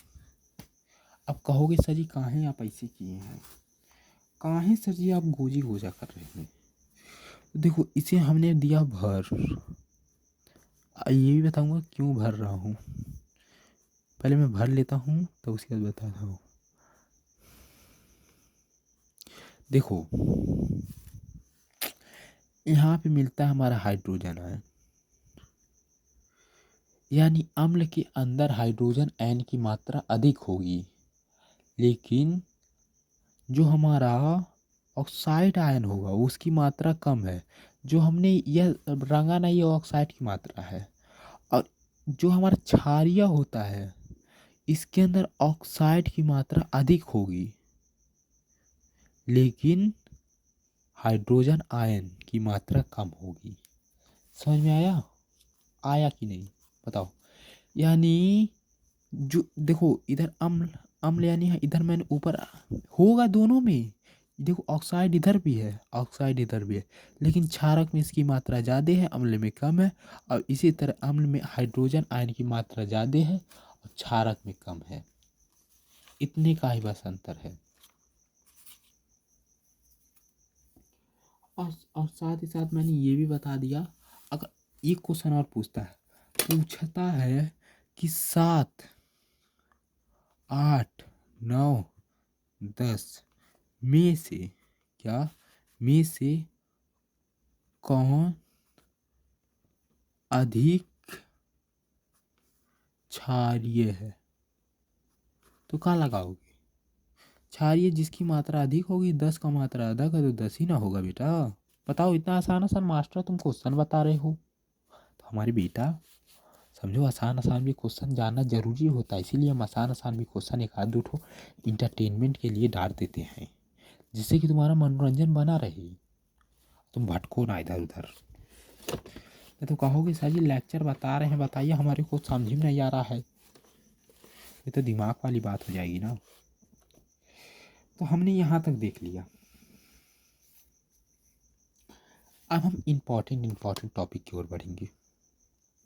अब कहोगे सर जी काहे आप ऐसे किए हैं, काहे सर जी आप गोजी गोजा कर रहे हैं? देखो इसे हमने दिया भर। ये भी बताऊंगा क्यों भर रहा हूँ, पहले मैं भर लेता हूँ तो उसके बाद बताता हूँ। देखो यहाँ पे मिलता है हमारा हाइड्रोजन आयन, यानी अम्ल के अंदर हाइड्रोजन आयन की मात्रा अधिक होगी, लेकिन जो हमारा ऑक्साइड आयन होगा उसकी मात्रा कम है। जो हमने यह रंगा नहीं, ये ऑक्साइड की मात्रा है। और जो हमारा क्षारीय होता है इसके अंदर ऑक्साइड की मात्रा अधिक होगी, लेकिन हाइड्रोजन आयन की मात्रा कम होगी। समझ में आया? आया कि नहीं बताओ? यानी जो देखो इधर अम्ल अम्ल यानी इधर मैंने ऊपर होगा दोनों में। देखो ऑक्साइड इधर भी है, ऑक्साइड इधर भी है, लेकिन क्षारक में इसकी मात्रा ज़्यादा है, अम्ल में कम है। और इसी तरह अम्ल में हाइड्रोजन आयन की मात्रा ज़्यादा है और क्षारक में कम है। इतने का ही बस अंतर है। और साथ ही साथ मैंने ये भी बता दिया, अगर एक क्वेश्चन और पूछता है कि 7, 8, 9, 10 में से, क्या? में से कौन अधिक क्षारीय है, तो कहाँ लगाओगे? क्षारीय जिसकी मात्रा अधिक होगी, 10 का मात्रा अधिक है तो 10 ही ना होगा बेटा। बताओ, इतना आसान आसान मास्टर तुम क्वेश्चन बता रहे हो। तो हमारे बेटा समझो, आसान आसान भी क्वेश्चन जानना जरूरी होता है, इसीलिए हम आसान आसान भी क्वेश्चन एक आध दो ठो इंटरटेनमेंट के लिए डाल देते हैं, जिससे कि तुम्हारा मनोरंजन बना रहे, तुम भटको ना इधर उधर। नहीं तो कहोगे सर जी लेक्चर बता रहे हैं, बताइए हमारे को समझ में नहीं आ रहा है, ये तो दिमाग वाली बात हो जाएगी ना। तो हमने यहाँ तक देख लिया। अब हम इम्पॉर्टेंट टॉपिक की ओर बढ़ेंगे।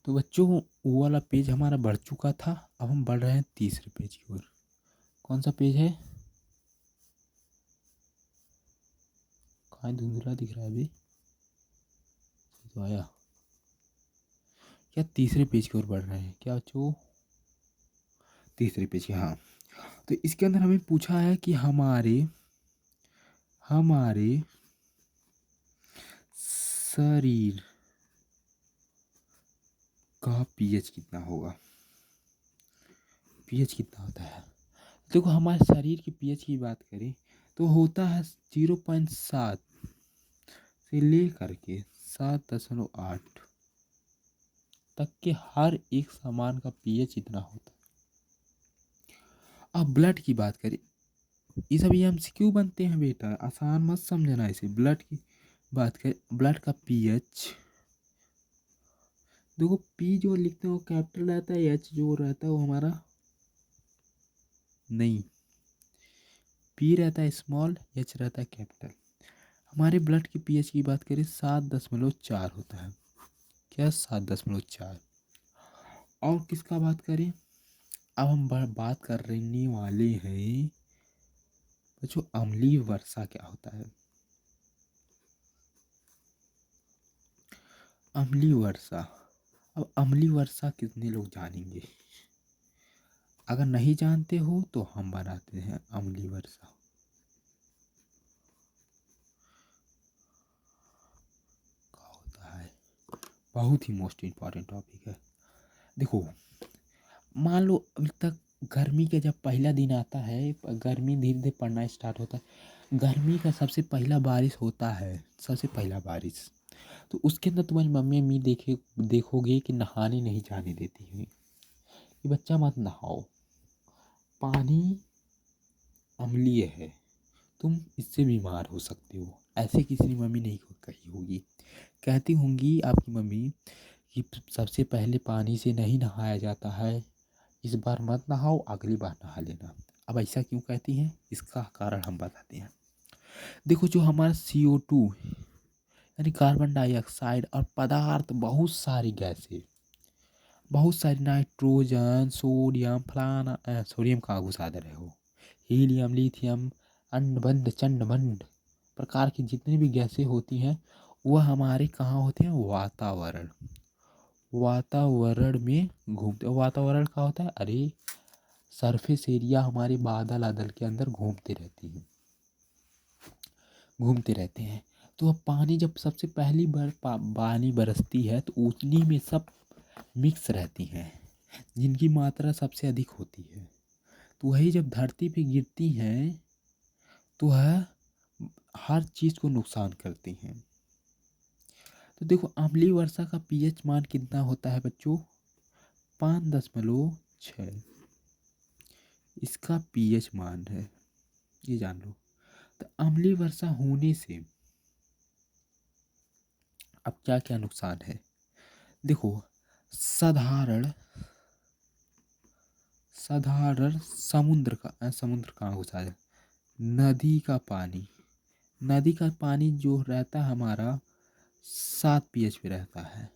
तो बच्चों, वो वाला पेज हमारा बढ़ चुका था, अब हम बढ़ रहे हैं तीसरे पेज की ओर। कौन सा पेज है? कहाँ धुंधला दिख रहा है अभी तो आया क्या? तीसरे पेज की ओर बढ़ रहे हैं क्या बच्चों? तीसरे पेज की, हाँ। तो इसके अंदर हमें पूछा है कि हमारे शरीर का पीएच कितना होगा? पीएच कितना होता है? देखो, हमारे शरीर के पीएच की बात करें तो होता है 0.7 से लेकर के 7.8 तक के हर एक सामान का पीएच इतना होता है। अब ब्लड की बात करें, ये सब एमसीक्यू बनते हैं बेटा, आसान मत समझना इसे। ब्लड की बात करें, ब्लड का पीएच देखो, पी जो लिखते हैं वो कैपिटल रहता है, एच जो रहता है वो हमारा नहीं, पी रहता है स्मॉल, एच रहता है कैपिटल। हमारे ब्लड की पीएच की बात करें 7.4 होता है। क्या? 7.4। और किसका बात करें? अब हम बात करने वाले हैं बच्चों, अम्लीय वर्षा क्या होता है? अम्लीय वर्षा। अब अम्लीय वर्षा कितने लोग जानेंगे? अगर नहीं जानते हो तो हम बनाते हैं अम्लीय वर्षा। क्या होता है? बहुत ही मोस्ट इम्पॉर्टेंट टॉपिक है। देखो, मान लो अभी तक गर्मी के जब पहला दिन आता है, गर्मी धीरे धीरे पड़ना स्टार्ट होता है, गर्मी का सबसे पहला बारिश होता है, सबसे पहला बारिश, तो उसके अंदर तुम्हारी मम्मी अम्मी देखोगे कि नहाने नहीं जाने देती हैं कि बच्चा मत नहाओ, पानी अम्लीय है, तुम इससे बीमार हो सकते हो। ऐसे किसी ने मम्मी नहीं कही होगी। कहती होंगी आपकी मम्मी कि सबसे पहले पानी से नहीं नहाया जाता है, इस बार मत नहाओ, अगली बार नहा लेना। अब ऐसा क्यों कहती हैं, इसका कारण हम बताते हैं। देखो, जो हमारा CO2 यानी कार्बन डाइऑक्साइड और पदार्थ, बहुत सारी गैसें, बहुत सारी नाइट्रोजन, सोडियम, फलाना सोडियम कहाँ घुसा दे रहे हो, हीलियम, लिथियम, अंडबंड चंडबंड प्रकार की जितनी भी गैसें होती हैं, वह हमारे कहाँ होते हैं? वातावरण में घूमते। वातावरण का होता है, अरे सरफेस एरिया, हमारे बादल आदल के अंदर घूमते रहते हैं। तो अब पानी जब सबसे पहली बार पानी बरसती है तो उतनी में सब मिक्स रहती हैं, जिनकी मात्रा सबसे अधिक होती है, तो वही जब धरती पे गिरती हैं तो वह हर चीज़ को नुकसान करती हैं। तो देखो, अम्लीय वर्षा का पीएच मान कितना होता है बच्चों? 5.6 इसका पीएच मान है, ये जान लो। तो अम्लीय वर्षा होने से अब क्या क्या नुकसान है? देखो, साधारण समुद्र कहाँ घुसा है? नदी का पानी जो रहता है हमारा 7 pH पे रहता है,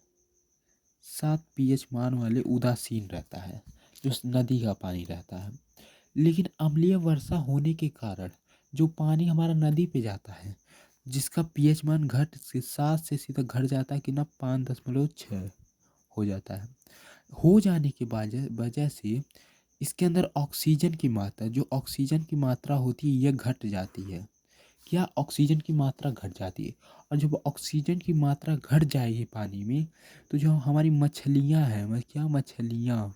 7 pH मान वाले उदासीन रहता है जो नदी का पानी रहता है। लेकिन अम्लीय वर्षा होने के कारण जो पानी हमारा नदी पे जाता है, जिसका पीएच मान घट से 7 से सीधा घट जाता है कि ना 5.6 हो जाता है। हो जाने की वजह से इसके अंदर ऑक्सीजन की मात्रा, जो ऑक्सीजन की मात्रा होती है, यह घट जाती है। क्या? ऑक्सीजन की मात्रा घट जाती है। और जब ऑक्सीजन की मात्रा घट जाएगी पानी में, तो जो हमारी मछलियाँ हैं, क्या मछलियाँ,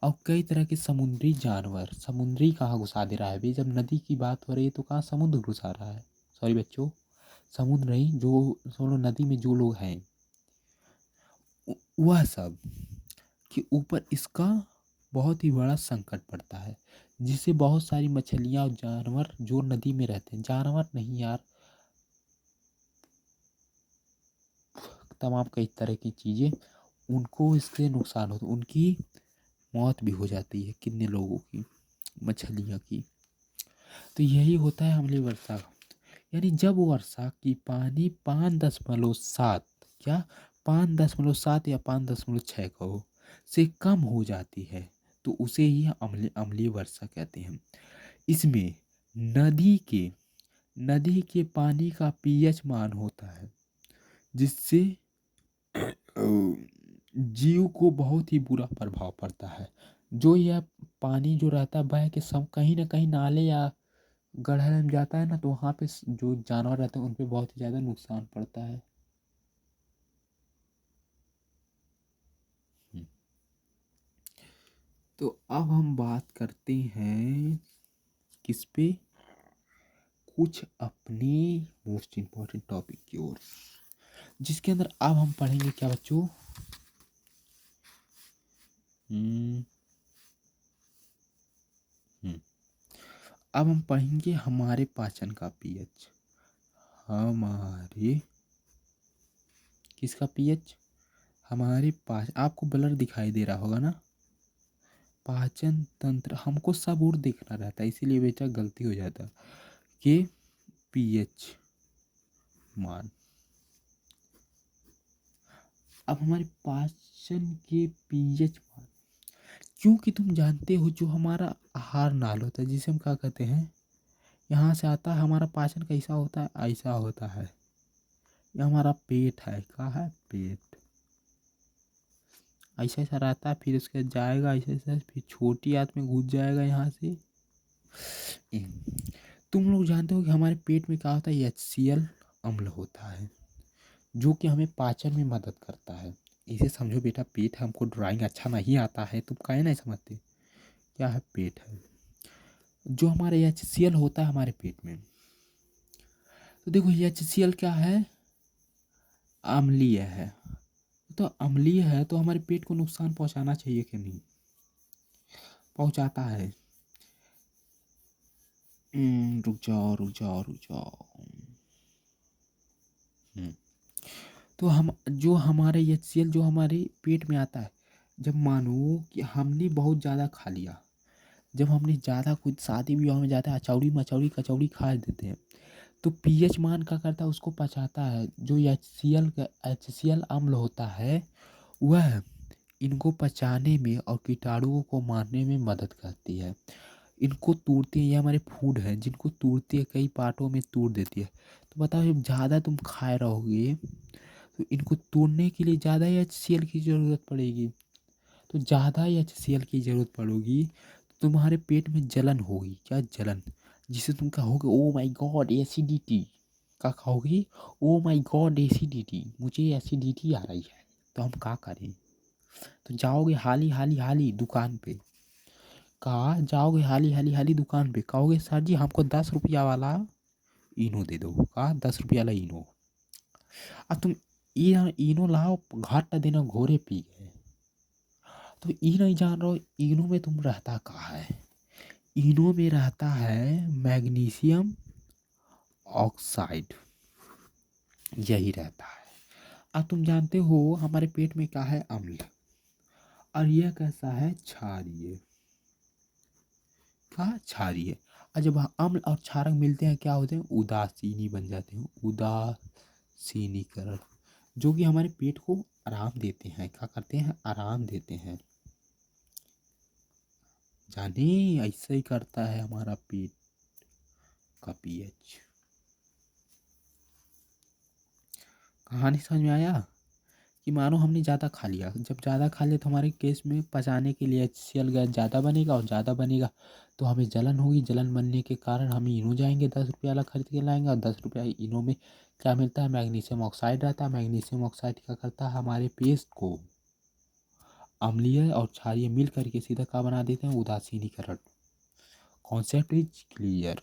और कई तरह के समुद्री जानवर, समुद्री कहाँ घुसा दे रहा है भाई, जब नदी की बात हो रही है तो कहाँ समुद्र घुसा रहा है, सॉरी बच्चों, समुद्र नहीं, जो सोलो नदी में जो लोग हैं वह सब के ऊपर इसका बहुत ही बड़ा संकट पड़ता है, जिससे बहुत सारी मछलियाँ और जानवर जो नदी में रहते हैं, जानवर नहीं यार, तमाम कई तरह की चीज़ें, उनको इससे नुकसान होता है, उनकी मौत भी हो जाती है कितने लोगों की, मछलियों की। तो यही होता है अम्लीय वर्षा, यानी जब वर्षा की पानी 5.7 क्या 5.7 या 5.6 कहो से कम हो जाती है तो उसे ही अम्लीय वर्षा कहते हैं। इसमें नदी के पानी का पीएच मान होता है, जिससे जीव को बहुत ही बुरा प्रभाव पड़ता है। जो यह पानी जो रहता है बह के सब कहीं ना कहीं नाले या गढ़े में जाता है ना, तो वहाँ पे जो जानवर रहते हैं उन पे बहुत ही ज़्यादा नुकसान पड़ता है। तो अब हम बात करते हैं किस पे, कुछ अपने मोस्ट इम्पोर्टेंट टॉपिक की ओर, जिसके अंदर अब हम पढ़ेंगे क्या बच्चों, अब हम पढ़ेंगे हमारे पाचन का पीएच, हमारे किसका पीएच, हमारे पाचन, आपको ब्लर दिखाई दे रहा होगा ना, पाचन तंत्र, हमको सब और देखना रहता है इसीलिए बेटा गलती हो जाता है, कि पीएच मान। अब हमारे पाचन के पीएच मान, क्योंकि तुम जानते हो जो हमारा आहार नाल होता है जिसे हम क्या कहते हैं, यहाँ से आता है हमारा पाचन कैसा होता है, ऐसा होता है, ये हमारा पेट है, क्या है पेट, ऐसा ऐसा रहता है, फिर उसके जाएगा ऐसा ऐसा, फिर छोटी आंत में घुस जाएगा यहाँ से। तुम लोग जानते हो कि हमारे पेट में क्या होता है, HCl अम्ल होता है, जो कि हमें पाचन में मदद करता है। इसे समझो बेटा पेट है, हमको ड्राइंग अच्छा नहीं आता है, तुम काहे नहीं समझते, क्या है पेट है, जो हमारे HCl होता है हमारे पेट में। तो देखो HCl क्या है, अम्लीय है, तो अम्लीय है तो हमारे पेट को नुकसान पहुंचाना चाहिए कि नहीं, पहुंचाता है। रुक जाओ रुक जाओ रुक जाओ। तो हम जो हमारे HCl जो हमारे पेट में आता है, जब मानो कि हमने बहुत ज़्यादा खा लिया, जब हमने ज़्यादा कुछ शादी विवाह में जाता है अचौड़ी मचौड़ी कचौड़ी खा देते हैं, तो पीएच मान क्या करता है, उसको पचाता है, जो HCl अम्ल होता है वह इनको पचाने में और कीटाणुओं को मारने में मदद करती है। इनको तोड़ती है, ये हमारे फूड है जिनको तोड़ती है, कई पार्टों में तोड़ देती है। तो बताओ जब ज़्यादा तुम खाए रहोगे तो इनको तोड़ने के लिए ज़्यादा ही HCl की ज़रूरत पड़ेगी, तो ज़्यादा ही HCl की ज़रूरत पड़ेगी तो तुम्हारे पेट में जलन होगी, क्या जलन, जिसे तुम कहोगे ओ माय गॉड एसिडिटी, क्या कहोगी, ओ माय गॉड एसिडिटी, मुझे एसिडिटी आ रही है। तो हम क्या करें, तो जाओगे हाली हाली हाली दुकान पे, कहा जाओगे हाली हाली हाली दुकान पे, कहोगे सर जी हमको 10 रुपया वाला इनो दे दो, कहा 10 रुपया वाला इनो। अब तुम इनो लाओ, घाटा देना घोरे पी गए, तो ये नहीं जान रहे हो इनो में तुम रहता कहाँ है, इनो में रहता है मैग्नीशियम ऑक्साइड, यही रहता है। अब तुम जानते हो हमारे पेट में क्या है, अम्ल, और यह कैसा है, क्षारीय, क्या क्षारीय, और जब अम्ल और क्षारक मिलते हैं क्या होते हैं, उदासीनी बन जाते हैं, उदासीनीकरण, जो कि हमारे पेट को आराम देते हैं, क्या करते हैं, आराम देते हैं। जाने ऐसा ही करता है हमारा पेट का पीएच। कहानी समझ में आया, कि मानो हमने ज़्यादा खा लिया, जब ज़्यादा खा लिया तो हमारे केस में पचाने के लिए HCl गैस ज़्यादा बनेगा, और ज़्यादा बनेगा तो हमें जलन होगी, जलन बनने के कारण हम इनो जाएंगे 10 रुपया वाला खरीद के लाएंगे, और 10 रुपया इनो में क्या मिलता है, मैग्नीशियम ऑक्साइड रहता है, मैग्नीशियम ऑक्साइड क्या करता है, हमारे पेस्ट को अम्लीय और क्षारीय मिल करके सीधा क्या बना देते हैं, उदासीनीकरण। Concept is clear.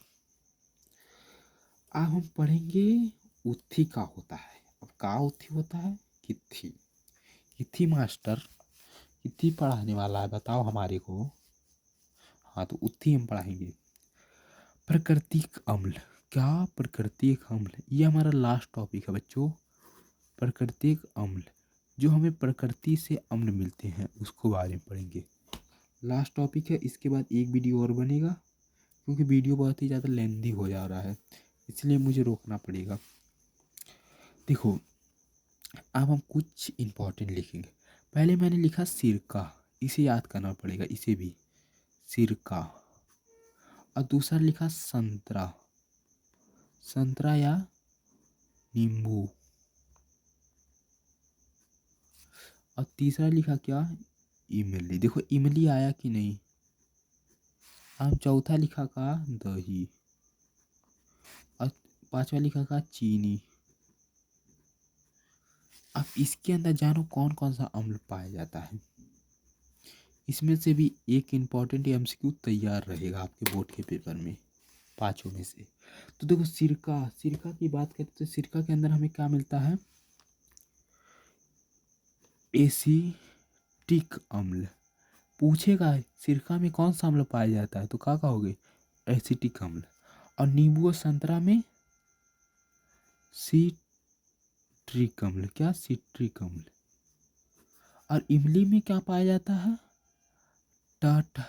अब हम पढ़ेंगे उत्थी का होता है। अब का उत्थी होता है, कित्थी। कित्थी मास्टर, कित्थी पढ़ाने वाला है बताओ हमारे को। हाँ तो उत्थी हम पढ़ाएंगे। प्राकृतिक अम्ल, क्या प्राकृतिक अम्ल, ये हमारा लास्ट टॉपिक है बच्चों। प्राकृतिक अम्ल, जो हमें प्रकृति से अम्ल मिलते हैं उसको बारे में पढ़ेंगे। लास्ट टॉपिक है, इसके बाद एक वीडियो और बनेगा क्योंकि वीडियो बहुत ही ज़्यादा लेंदी हो जा रहा है, इसलिए मुझे रोकना पड़ेगा। देखो अब हम कुछ इम्पोर्टेंट लिखेंगे। पहले मैंने लिखा सिरका, इसे याद करना पड़ेगा, इसे भी सिरका। और दूसरा लिखा संतरा, संतरा या नींबू। और तीसरा लिखा क्या, इमली। देखो इमली आया कि नहीं। अब चौथा लिखा का दही। और पांचवा लिखा का चीनी। अब इसके अंदर जानो कौन कौन सा अम्ल पाया जाता है। इसमें से भी एक इम्पॉर्टेंट एमसीक्यू तैयार रहेगा आपके बोर्ड के पेपर में, पांचों में से। तो देखो सिरका, सिरका की बात करें तो सिरका के अंदर हमें क्या मिलता है, एसिटिक अम्ल। पूछेगा सिरका में कौन सा अम्ल पाया जाता है तो क्या कहोगे, एसिटिक अम्ल। और नींबू और संतरा में सिट्रिक अम्ल, क्या सिट्रिक अम्ल। और इमली में क्या पाया जाता है, टाट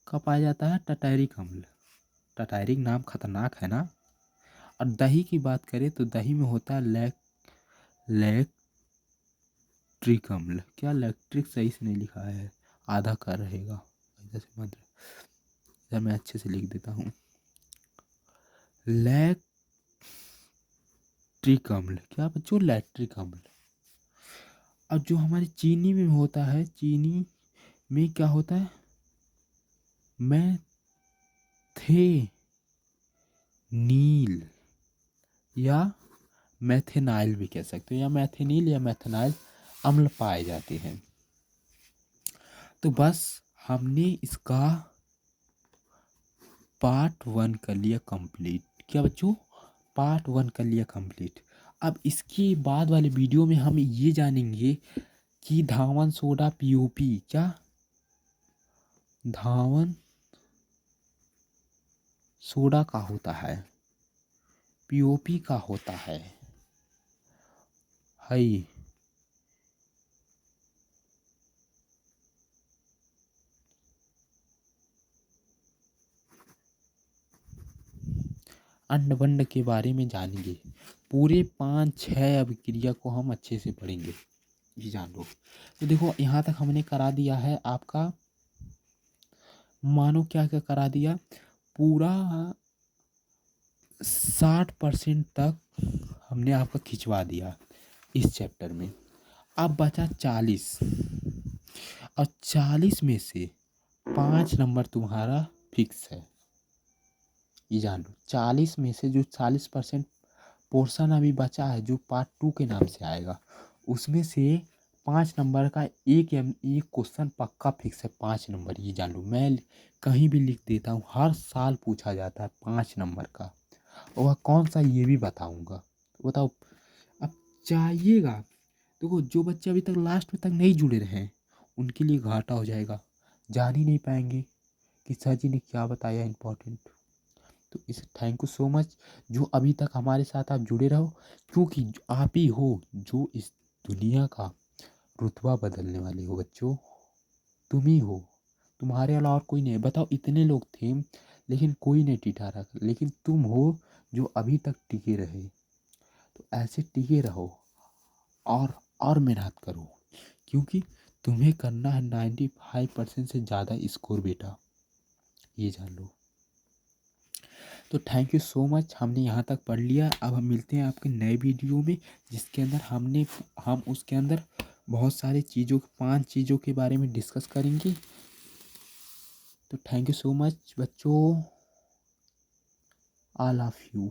का पाया जाता है, टटैरिक अम्ल। टटैरिक नाम खतरनाक है ना। और दही की बात करें तो दही में होता है लैक्ट्रिक अम्ल। क्या लैक्ट्रिक सही से नहीं लिखा है, आधा का रहेगा, जैसे मंत्र इधर मैं अच्छे से लिख देता हूँ, लैक्ट्रिक अम्ल। क्या बच्चों, लैक्ट्रिक अम्ल। अब जो हमारी चीनी में होता है, चीनी में क्या होता है, मैथेनील या मैथेनाइल भी कह सकते हो, या मैथेनील या मैथेनाइल अम्ल पाए जाते हैं। तो बस हमने इसका पार्ट 1 कर लिया कंप्लीट। क्या बच्चों, पार्ट 1 कर लिया कंप्लीट। अब इसके बाद वाले वीडियो में हम ये जानेंगे कि धावन सोडा पीओपी, क्या धावन सोडा का होता है, पीओपी का होता है। हाई अंडवंड के बारे में जानेंगे। पूरे 5-6 अभिक्रिया को हम अच्छे से पढ़ेंगे, ये जान लो। तो देखो यहाँ तक हमने करा दिया है आपका, मानो क्या क्या करा दिया, पूरा 60% तक हमने आपका खिंचवा दिया इस चैप्टर में। अब बचा 40, और 40 में से 5 नंबर तुम्हारा फिक्स है, ये जान लो। 40 में से जो 40% पोर्शन अभी बचा है, जो पार्ट 2 के नाम से आएगा, उसमें से 5 नंबर का एक क्वेश्चन पक्का फिक्स है, 5 नंबर, ये जान लो। मैं कहीं भी लिख देता हूँ, हर साल पूछा जाता है 5 नंबर का, और वह कौन सा ये भी बताऊँगा। बताओ अब चाहिएगा। देखो जो बच्चे अभी तक लास्ट में तक नहीं जुड़े रहे हैं उनके लिए घाटा हो जाएगा, जान ही नहीं पाएंगे कि सर जी ने क्या बताया इम्पोर्टेंट। तो इस थैंक यू सो मच जो अभी तक हमारे साथ आप जुड़े रहो, क्योंकि आप ही हो जो इस दुनिया का रुतबा बदलने वाले हो बच्चों। तुम ही हो, तुम्हारे अलावा और कोई नहीं है। बताओ इतने लोग थे लेकिन कोई नहीं टिका रहा, लेकिन तुम हो जो अभी तक टिके रहे। तो ऐसे टिके रहो और मेहनत करो, क्योंकि तुम्हें करना है 95% से ज़्यादा स्कोर बेटा, ये जान लो। तो थैंक यू सो मच, हमने यहाँ तक पढ़ लिया। अब हम मिलते हैं आपके नए वीडियो में, जिसके अंदर हम उसके अंदर बहुत सारी चीज़ों, 5 चीज़ों के बारे में डिस्कस करेंगे। तो थैंक यू सो मच बच्चों, ऑल ऑफ यू।